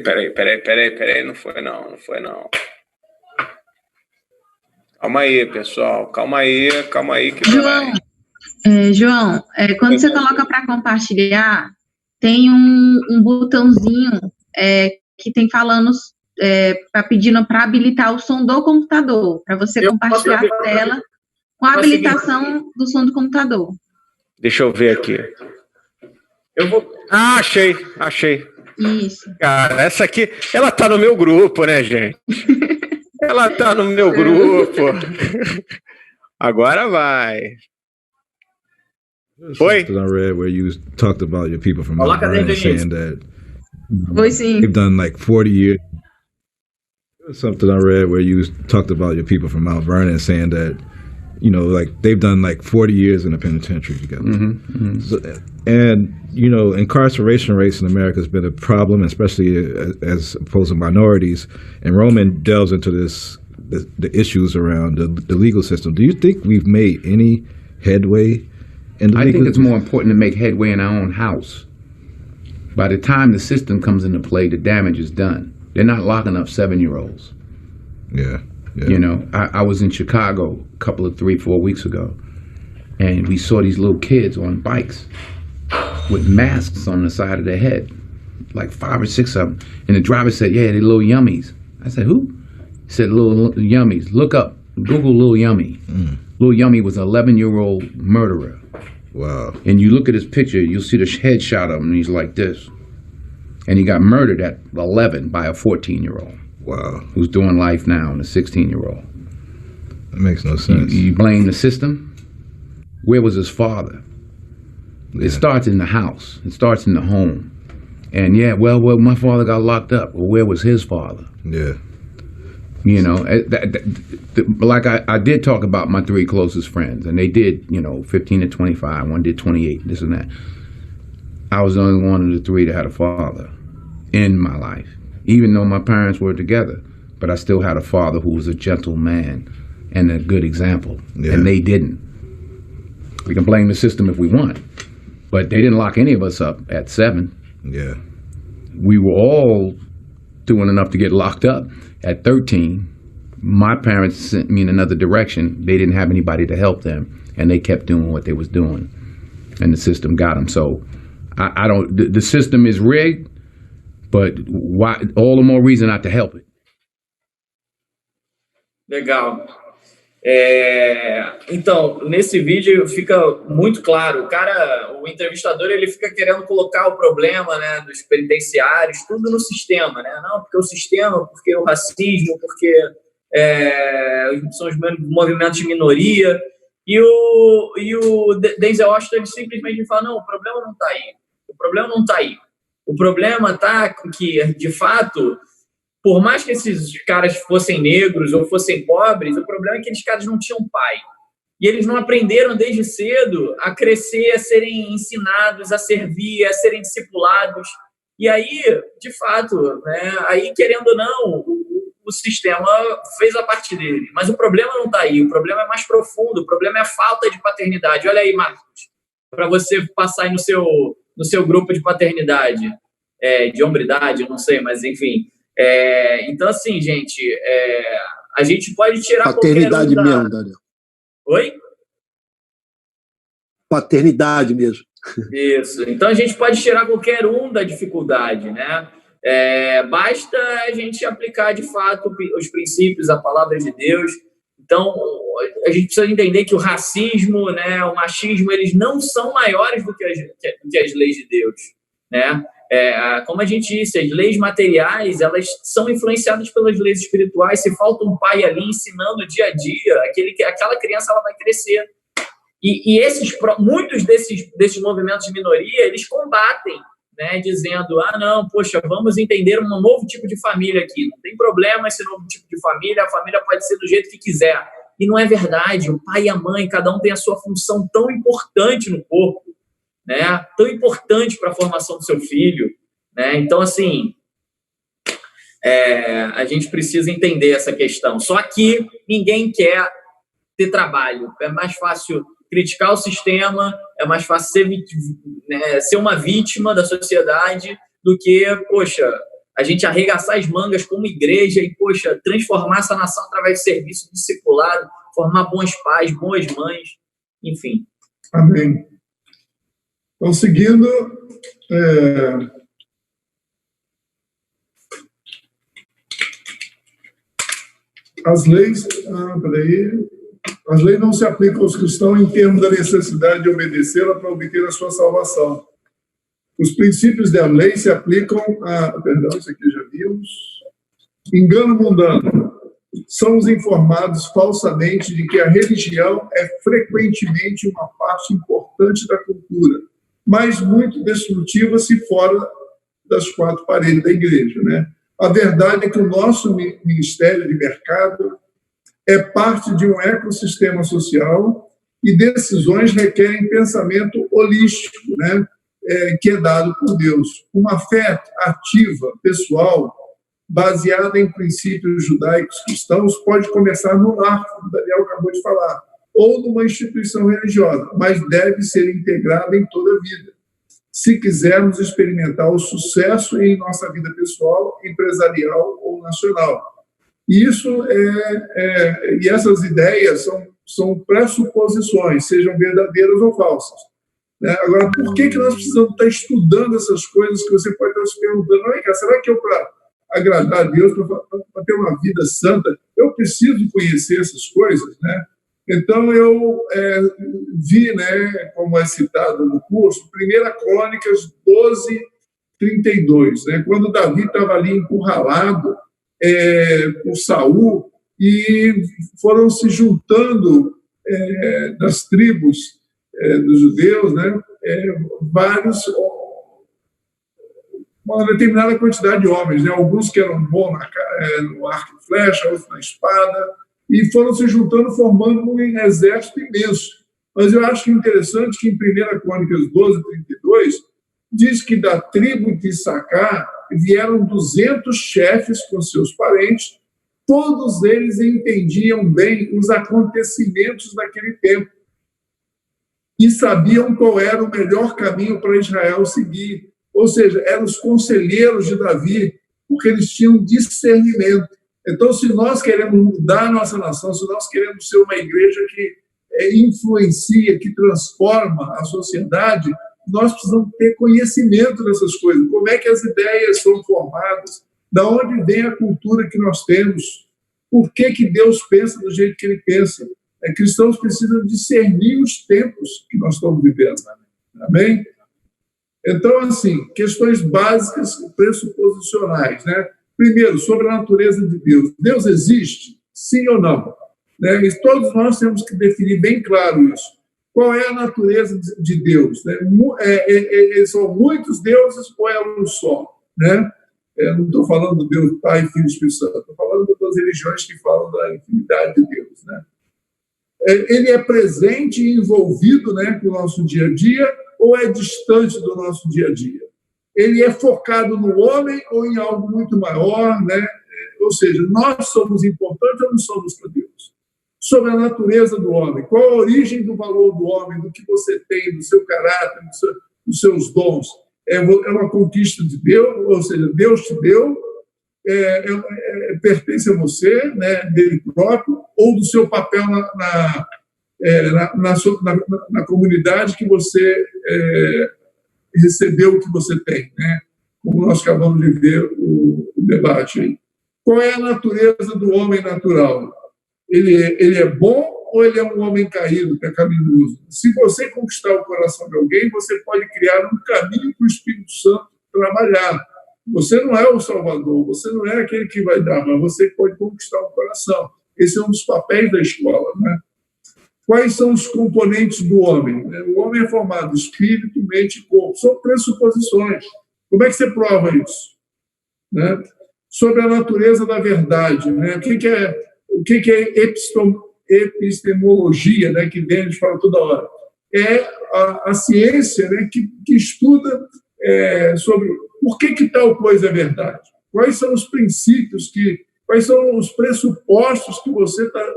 Peraí. Não foi não. Calma aí, pessoal. Calma aí que vai. João, quando você coloca para compartilhar, tem um botãozinho que tem falando pedindo para habilitar o som do computador, para você compartilhar a tela com a habilitação do som do computador. Deixa eu ver aqui. Achei. Isso. Cara, essa aqui, ela tá no meu grupo, né, gente? Ela tá no meu grupo. Agora vai. Foi? I read where you talked about your people from Mount Vernon saying that they've done like 40 years. Something I read where you talked about your people from Mount Vernon saying that, like they've done like 40 years in the penitentiary together. So, and, incarceration rates in America has been a problem, especially as opposed to minorities. And Roman delves into the issues around the legal system. Do you think we've made any headway? I think it's more important to make headway in our own house. By the time the system comes into play, the damage is done. They're not locking up 7-year-olds. Yeah. I was in Chicago a couple of 3-4 weeks ago, and we saw these little kids on bikes with masks on the side of their head, like 5 or 6 of them. And the driver said, "Yeah, they're little yummies." I said, "Who?" He said, "Little yummies. Look up, Google Little Yummy." Little Yummy was an 11-year-old murderer. Wow. And you look at his picture, you'll see the headshot of him, and he's like this. And he got murdered at 11 by a 14-year-old. Wow. Who's doing life now, and a 16-year-old. That makes no sense. You blame the system? Where was his father? Yeah. It starts in the house. It starts in the home. And well, my father got locked up. Well, where was his father? Yeah. You know, like I did talk about my 3 closest friends, and they did, 15 to 25. One did 28, this and that. I was the only one of the 3 that had a father in my life, even though my parents were together. But I still had a father who was a gentle man and a good example, and they didn't. We can blame the system if we want, but they didn't lock any of us up at 7. Yeah. We were all doing enough to get locked up. At 13, my parents sent me in another direction. They didn't have anybody to help them, and they kept doing what they was doing, and the system got them. So I don't. The system is rigged, but why? All the more reason not to help it. Legal. Então, nesse vídeo fica muito claro, o entrevistador, ele fica querendo colocar o problema, né, dos penitenciários, tudo no sistema, né? Não, porque o sistema, porque o racismo, porque são os movimentos de minoria, e o Denzel Washington, ele simplesmente fala, não, o problema não está aí, o problema está que, de fato, por mais que esses caras fossem negros ou fossem pobres, o problema é que aqueles caras não tinham pai. E eles não aprenderam desde cedo a crescer, a serem ensinados, a servir, a serem discipulados. E aí, de fato, né, aí, querendo ou não, o sistema fez a parte dele. Mas o problema não está aí, o problema é mais profundo, o problema é a falta de paternidade. Olha aí, Marcos, para você passar aí no seu grupo de paternidade, de hombridade, eu não sei, mas enfim... então, assim, gente, a gente pode tirar paternidade mesmo, Daniel. Oi? Paternidade mesmo. Isso. Então, a gente pode tirar qualquer um da dificuldade, né? Basta a gente aplicar, de fato, os princípios, a palavra de Deus. Então, a gente precisa entender que o racismo, né, o machismo, eles não são maiores do que as leis de Deus, né? Como a gente disse, as leis materiais, elas são influenciadas pelas leis espirituais. Se falta um pai ali ensinando dia a dia, aquela criança ela vai crescer. E muitos desses movimentos de minoria, eles combatem, né, dizendo, não, poxa, vamos entender um novo tipo de família aqui. Não tem problema esse novo tipo de família, a família pode ser do jeito que quiser. E não é verdade. O pai e a mãe, cada um tem a sua função tão importante no corpo, né, tão importante para a formação do seu filho, né? Então, assim, a gente precisa entender essa questão. Só que ninguém quer ter trabalho. É mais fácil criticar o sistema, é mais fácil ser uma vítima da sociedade do que, poxa, a gente arregaçar as mangas como igreja e, poxa, transformar essa nação através de serviço discipulado, formar bons pais, boas mães, enfim. Amém. Então, seguindo, as leis não se aplicam aos cristãos em termos da necessidade de obedecê-la para obter a sua salvação. Os princípios da lei se aplicam isso aqui já vimos. Engano mundano. Somos informados falsamente de que a religião é frequentemente uma parte importante da cultura, mas muito destrutiva se fora das 4 paredes da igreja, né? A verdade é que o nosso ministério de mercado é parte de um ecossistema social e decisões requerem pensamento holístico, né? Que é dado por Deus. Uma fé ativa, pessoal, baseada em princípios judaicos cristãos, pode começar no lar, como o Daniel acabou de falar, ou numa instituição religiosa, mas deve ser integrada em toda a vida, se quisermos experimentar o sucesso em nossa vida pessoal, empresarial ou nacional. E essas ideias são pressuposições, sejam verdadeiras ou falsas. Né? Agora, por que nós precisamos estar estudando essas coisas que você pode estar se perguntando? Será que eu, para agradar a Deus, para ter uma vida santa, eu preciso conhecer essas coisas, né? Então, eu vi, né, como é citado no curso, 1 Crônicas 12:32, né, quando Davi estava ali encurralado por Saul, e foram se juntando das tribos uma determinada quantidade de homens, né? Alguns que eram bons no arco e flecha, outros na espada, e foram se juntando, formando um exército imenso. Mas eu acho interessante que em 1 Crônicas 12, 32, diz que da tribo de Issacar vieram 200 chefes com seus parentes, todos eles entendiam bem os acontecimentos daquele tempo e sabiam qual era o melhor caminho para Israel seguir. Ou seja, eram os conselheiros de Davi, porque eles tinham discernimento. Então, se nós queremos mudar a nossa nação, se nós queremos ser uma igreja que influencia, que transforma a sociedade, nós precisamos ter conhecimento dessas coisas. Como é que as ideias são formadas? Da onde vem a cultura que nós temos? Por que Deus pensa do jeito que Ele pensa? Cristãos precisam discernir os tempos que nós estamos vivendo. Amém? Então, assim, questões básicas, pressuposicionais, né? Primeiro, sobre a natureza de Deus. Deus existe? Sim ou não? Né? E todos nós temos que definir bem claro isso. Qual é a natureza de Deus? Né? São muitos deuses ou é um só? Né? Eu não estou falando do Deus Pai, Filho e Espírito Santo, estou falando das religiões que falam da infinidade de Deus. Né? Ele é presente e envolvido, né, com o nosso dia a dia ou é distante do nosso dia a dia? Ele é focado no homem ou em algo muito maior? Né? Ou seja, nós somos importantes ou não somos para Deus? Sobre a natureza do homem, qual a origem do valor do homem, do que você tem, do seu caráter, dos seus dons? É uma conquista de Deus, ou seja, Deus te deu, pertence a você, né, dele próprio, ou do seu papel na comunidade que você recebeu o que você tem, né? Como nós acabamos de ver o debate aí. Qual é a natureza do homem natural? Ele é bom ou ele é um homem caído, pecaminoso? Se você conquistar o coração de alguém, você pode criar um caminho para o Espírito Santo trabalhar. Você não é o Salvador, você não é aquele que vai dar, mas você pode conquistar o coração. Esse é um dos papéis da escola, né? Quais são os componentes do homem? O homem é formado espírito, mente e corpo. São pressuposições. Como é que você prova isso? Né? Sobre a natureza da verdade, né? O que é epistemologia, né, que Denis fala toda hora? É a ciência, né, que estuda sobre por que tal coisa é verdade. Quais são os princípios, quais são os pressupostos que você está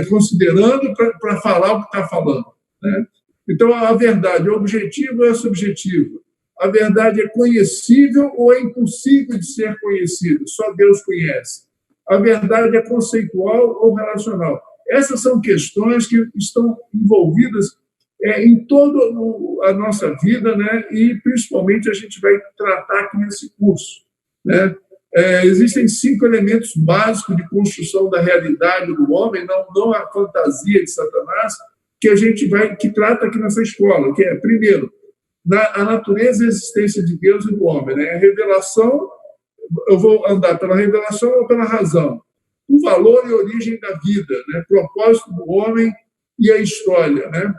considerando para falar o que está falando. Né? Então, a verdade é objetiva ou é subjetiva? A verdade é conhecível ou é impossível de ser conhecida? Só Deus conhece. A verdade é conceitual ou relacional? Essas são questões que estão envolvidas em toda a nossa vida, né? E, principalmente, a gente vai tratar aqui nesse curso. Né? Existem 5 elementos básicos de construção da realidade do homem, não a fantasia de Satanás, que trata aqui nessa escola, que é, primeiro, a natureza e a existência de Deus e do homem. Né? A revelação... Eu vou andar pela revelação ou pela razão? O valor e a origem da vida, né? Propósito do homem e a história, né?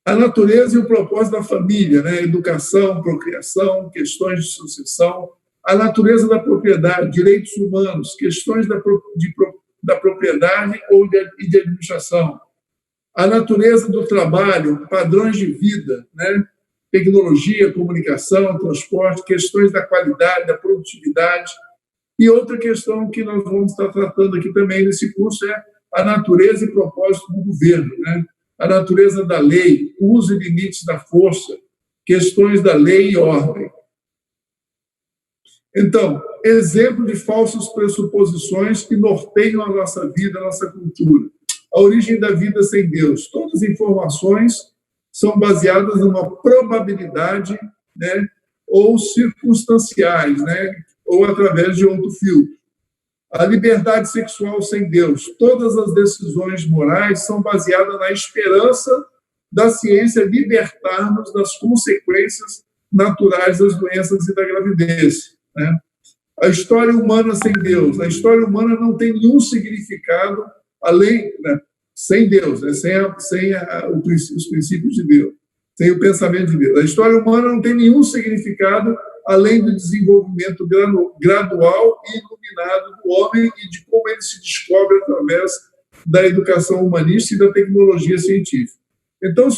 A natureza e o propósito da família, né? Educação, procriação, questões de sucessão. A natureza da propriedade, direitos humanos, questões da propriedade ou de administração. A natureza do trabalho, padrões de vida, né? Tecnologia, comunicação, transporte, questões da qualidade, da produtividade. E outra questão que nós vamos estar tratando aqui também nesse curso é a natureza e propósito do governo, né? A natureza da lei, uso e limites da força, questões da lei e ordem. Então, exemplo de falsas pressuposições que norteiam a nossa vida, a nossa cultura. A origem da vida sem Deus. Todas as informações são baseadas numa probabilidade, né, ou circunstanciais, né, ou através de outro filtro. A liberdade sexual sem Deus. Todas as decisões morais são baseadas na esperança da ciência libertar-nos das consequências naturais das doenças e da gravidez. Né? A história humana sem Deus. A história humana não tem nenhum significado além... Né, sem Deus, né? sem os princípios de Deus, sem o pensamento de Deus. A história humana não tem nenhum significado além do desenvolvimento gradual e iluminado do homem e de como ele se descobre através da educação humanista e da tecnologia científica. Então,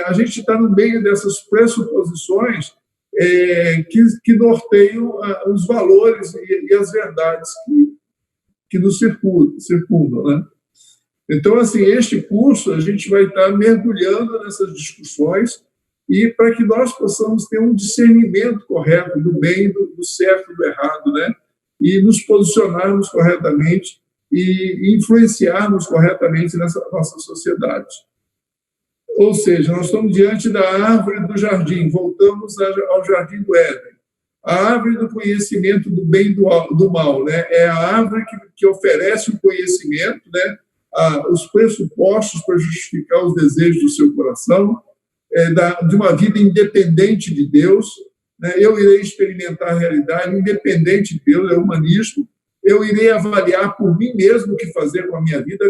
a gente está no meio dessas pressuposições que norteiam os valores e as verdades que nos circundam, né? Então, assim, este curso, a gente vai estar mergulhando nessas discussões e para que nós possamos ter um discernimento correto do bem, do certo e do errado, né? E nos posicionarmos corretamente e influenciarmos corretamente nessa nossa sociedade. Ou seja, nós estamos diante da árvore do jardim, voltamos ao jardim do Éden. A árvore do conhecimento do bem e do mal, né? É a árvore que oferece o conhecimento, né? Os pressupostos para justificar os desejos do seu coração, de uma vida independente de Deus, né? Eu irei experimentar a realidade independente de Deus, é o humanismo. Eu irei avaliar por mim mesmo o que fazer com a minha vida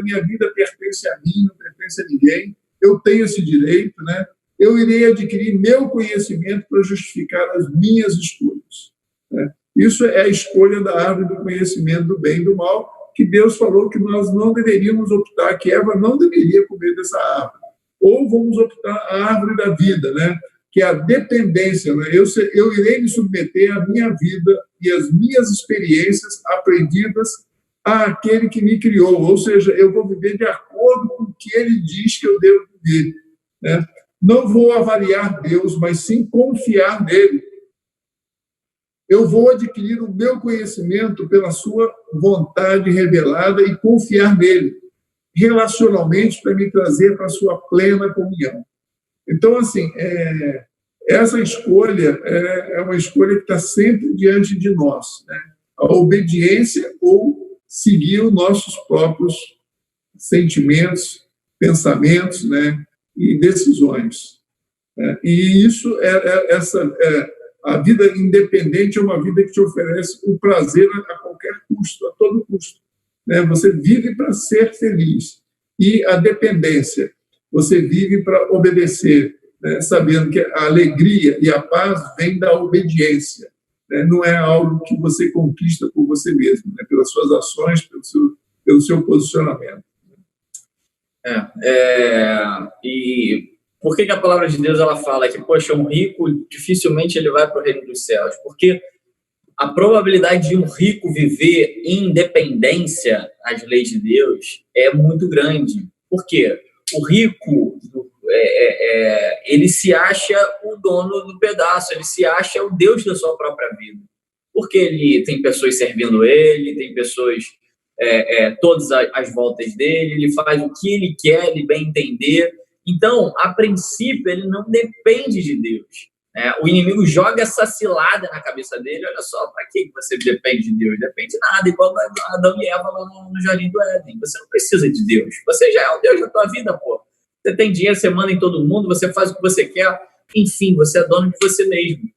pertence a mim, não pertence a ninguém, eu tenho esse direito, né? Eu irei adquirir meu conhecimento para justificar as minhas escolhas, né? Isso é a escolha da árvore do conhecimento do bem e do mal, que Deus falou que nós não deveríamos optar, que Eva não deveria comer dessa árvore. Ou vamos optar a árvore da vida, né? Que é a dependência, né? Eu irei me submeter à minha vida e às minhas experiências aprendidas àquele que me criou, ou seja, eu vou viver de acordo com o que ele diz que eu devo viver, né? Não vou avaliar Deus, mas sim confiar nele. Eu vou adquirir o meu conhecimento pela sua vontade revelada e confiar nele, relacionalmente, para me trazer para a sua plena comunhão. Então, assim, essa escolha é uma escolha que está sempre diante de nós, né? A obediência ou seguir os nossos próprios sentimentos, pensamentos, né? E decisões. E isso a vida independente é uma vida que te oferece o prazer a qualquer custo, a todo custo, né? Você vive para ser feliz. E a dependência, você vive para obedecer, né? Sabendo que a alegria e a paz vêm da obediência, né? Não é algo que você conquista por você mesmo, né? Pelas suas ações, pelo seu posicionamento. E por que a palavra de Deus ela fala que, poxa, um rico dificilmente ele vai para o reino dos céus? Porque a probabilidade de um rico viver em independência às leis de Deus é muito grande. Por quê? O rico, ele se acha o dono do pedaço, ele se acha o Deus da sua própria vida. Porque ele tem pessoas servindo ele, tem pessoas todas as voltas dele, ele faz o que ele quer, ele bem entender. Então, a princípio, ele não depende de Deus, né? O inimigo joga essa cilada na cabeça dele. Olha só, para que você depende de Deus? Depende de nada, igual Adão e Eva lá no Jardim do Éden. Você não precisa de Deus. Você já é o Deus da tua vida, pô. Você tem dinheiro, você manda em todo mundo, você faz o que você quer. Enfim, você é dono de você mesmo.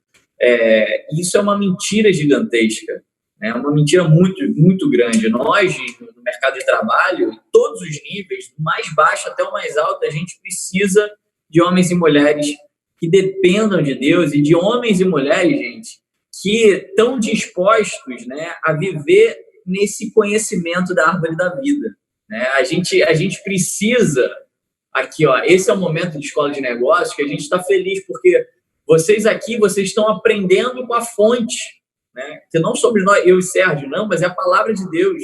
Isso é uma mentira gigantesca. É uma mentira muito, muito grande. Nós, no mercado de trabalho, em todos os níveis, do mais baixo até o mais alto, a gente precisa de homens e mulheres que dependam de Deus e de homens e mulheres, gente, que estão dispostos, né, a viver nesse conhecimento da árvore da vida, né? A gente precisa, aqui, ó, esse é o momento de escola de negócios que a gente está feliz, porque vocês estão aprendendo com a fonte, né? Que não somos nós, eu e Sérgio, não, mas é a palavra de Deus.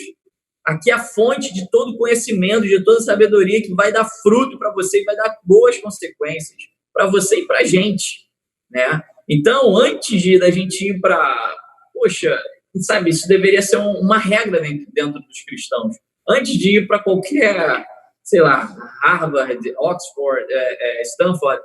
Aqui é a fonte de todo conhecimento, de toda sabedoria que vai dar fruto para você e vai dar boas consequências para você e para a gente, né? Então, antes da gente ir para... Poxa, sabe, isso deveria ser uma regra dentro dos cristãos. Antes de ir para qualquer, sei lá, Harvard, Oxford, Stanford,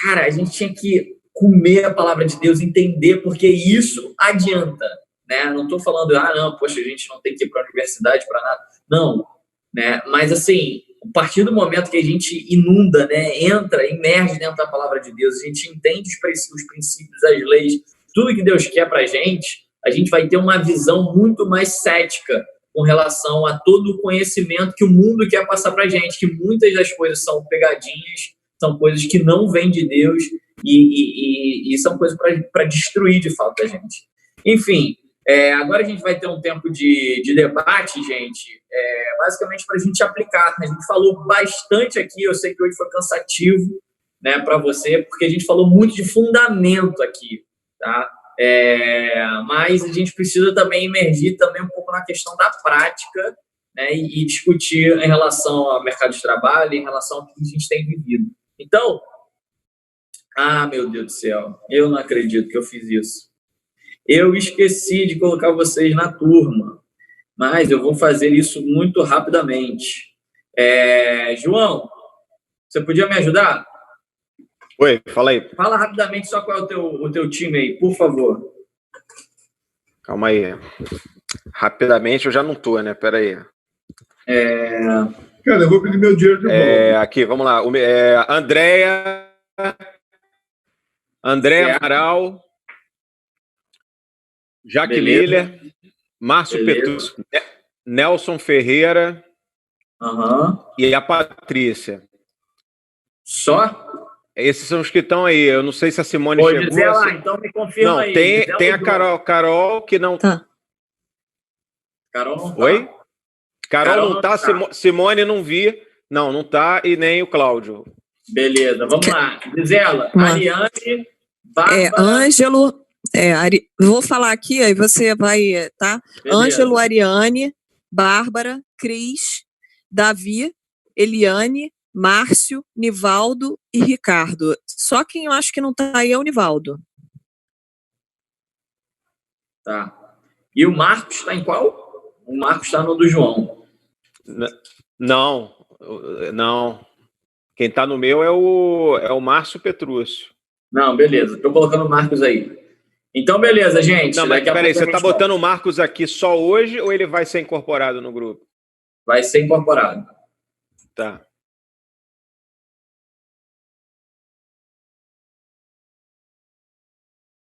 cara, a gente tinha que comer a palavra de Deus, entender, porque isso adianta, né? Não estou falando, não, poxa, a gente não tem que ir para a universidade para nada. Não, né? Mas, assim, a partir do momento que a gente inunda, né, imerge dentro da palavra de Deus, a gente entende os princípios, as leis, tudo que Deus quer para a gente vai ter uma visão muito mais cética com relação a todo o conhecimento que o mundo quer passar para a gente, que muitas das coisas são pegadinhas, são coisas que não vêm de Deus e são coisas para destruir, de fato, a gente. Enfim, agora a gente vai ter um tempo de debate, gente, basicamente para a gente aplicar. A gente falou bastante aqui, eu sei que hoje foi cansativo, né, para você, porque a gente falou muito de fundamento aqui, tá? Mas a gente precisa também emergir também um pouco na questão da prática, né, e discutir em relação ao mercado de trabalho, em relação ao que a gente tem vivido. Então, meu Deus do céu, eu não acredito que eu fiz isso. Eu esqueci de colocar vocês na turma, mas eu vou fazer isso muito rapidamente. João, você podia me ajudar? Oi, fala aí. Fala rapidamente só qual é o teu time aí, por favor. Calma aí. Rapidamente eu já não tô, né? Pera aí. Cara, eu vou pedir meu dinheiro de volta. Aqui, vamos lá. Andréia Amaral, Jaque Miller, Márcio Petrus, Nelson Ferreira e a Patrícia. Só? Esses são os que estão aí. Eu não sei se a Simone chegou. Gisela, então me confirma aí. Tem a Carol que não... Tá. Carol não tá. Oi? Carol não tá. Simone não vi. Não tá. E nem o Cláudio. Beleza, vamos lá. Gisela, Ariane, Bárbara... Ângelo... vou falar aqui, aí você vai, tá? Beleza. Ângelo, Ariane, Bárbara, Cris, Davi, Eliane, Márcio, Nivaldo e Ricardo. Só quem eu acho que não tá aí é o Nivaldo. Tá. E o Marcos está em qual? O Marcos está no do João. Não. Quem tá no meu é o Márcio Petrúcio. Não, beleza. Estou colocando o Marcos aí. Então, beleza, gente. Não, mas peraí, você tá botando o Marcos aqui só hoje ou ele vai ser incorporado no grupo? Vai ser incorporado. Tá.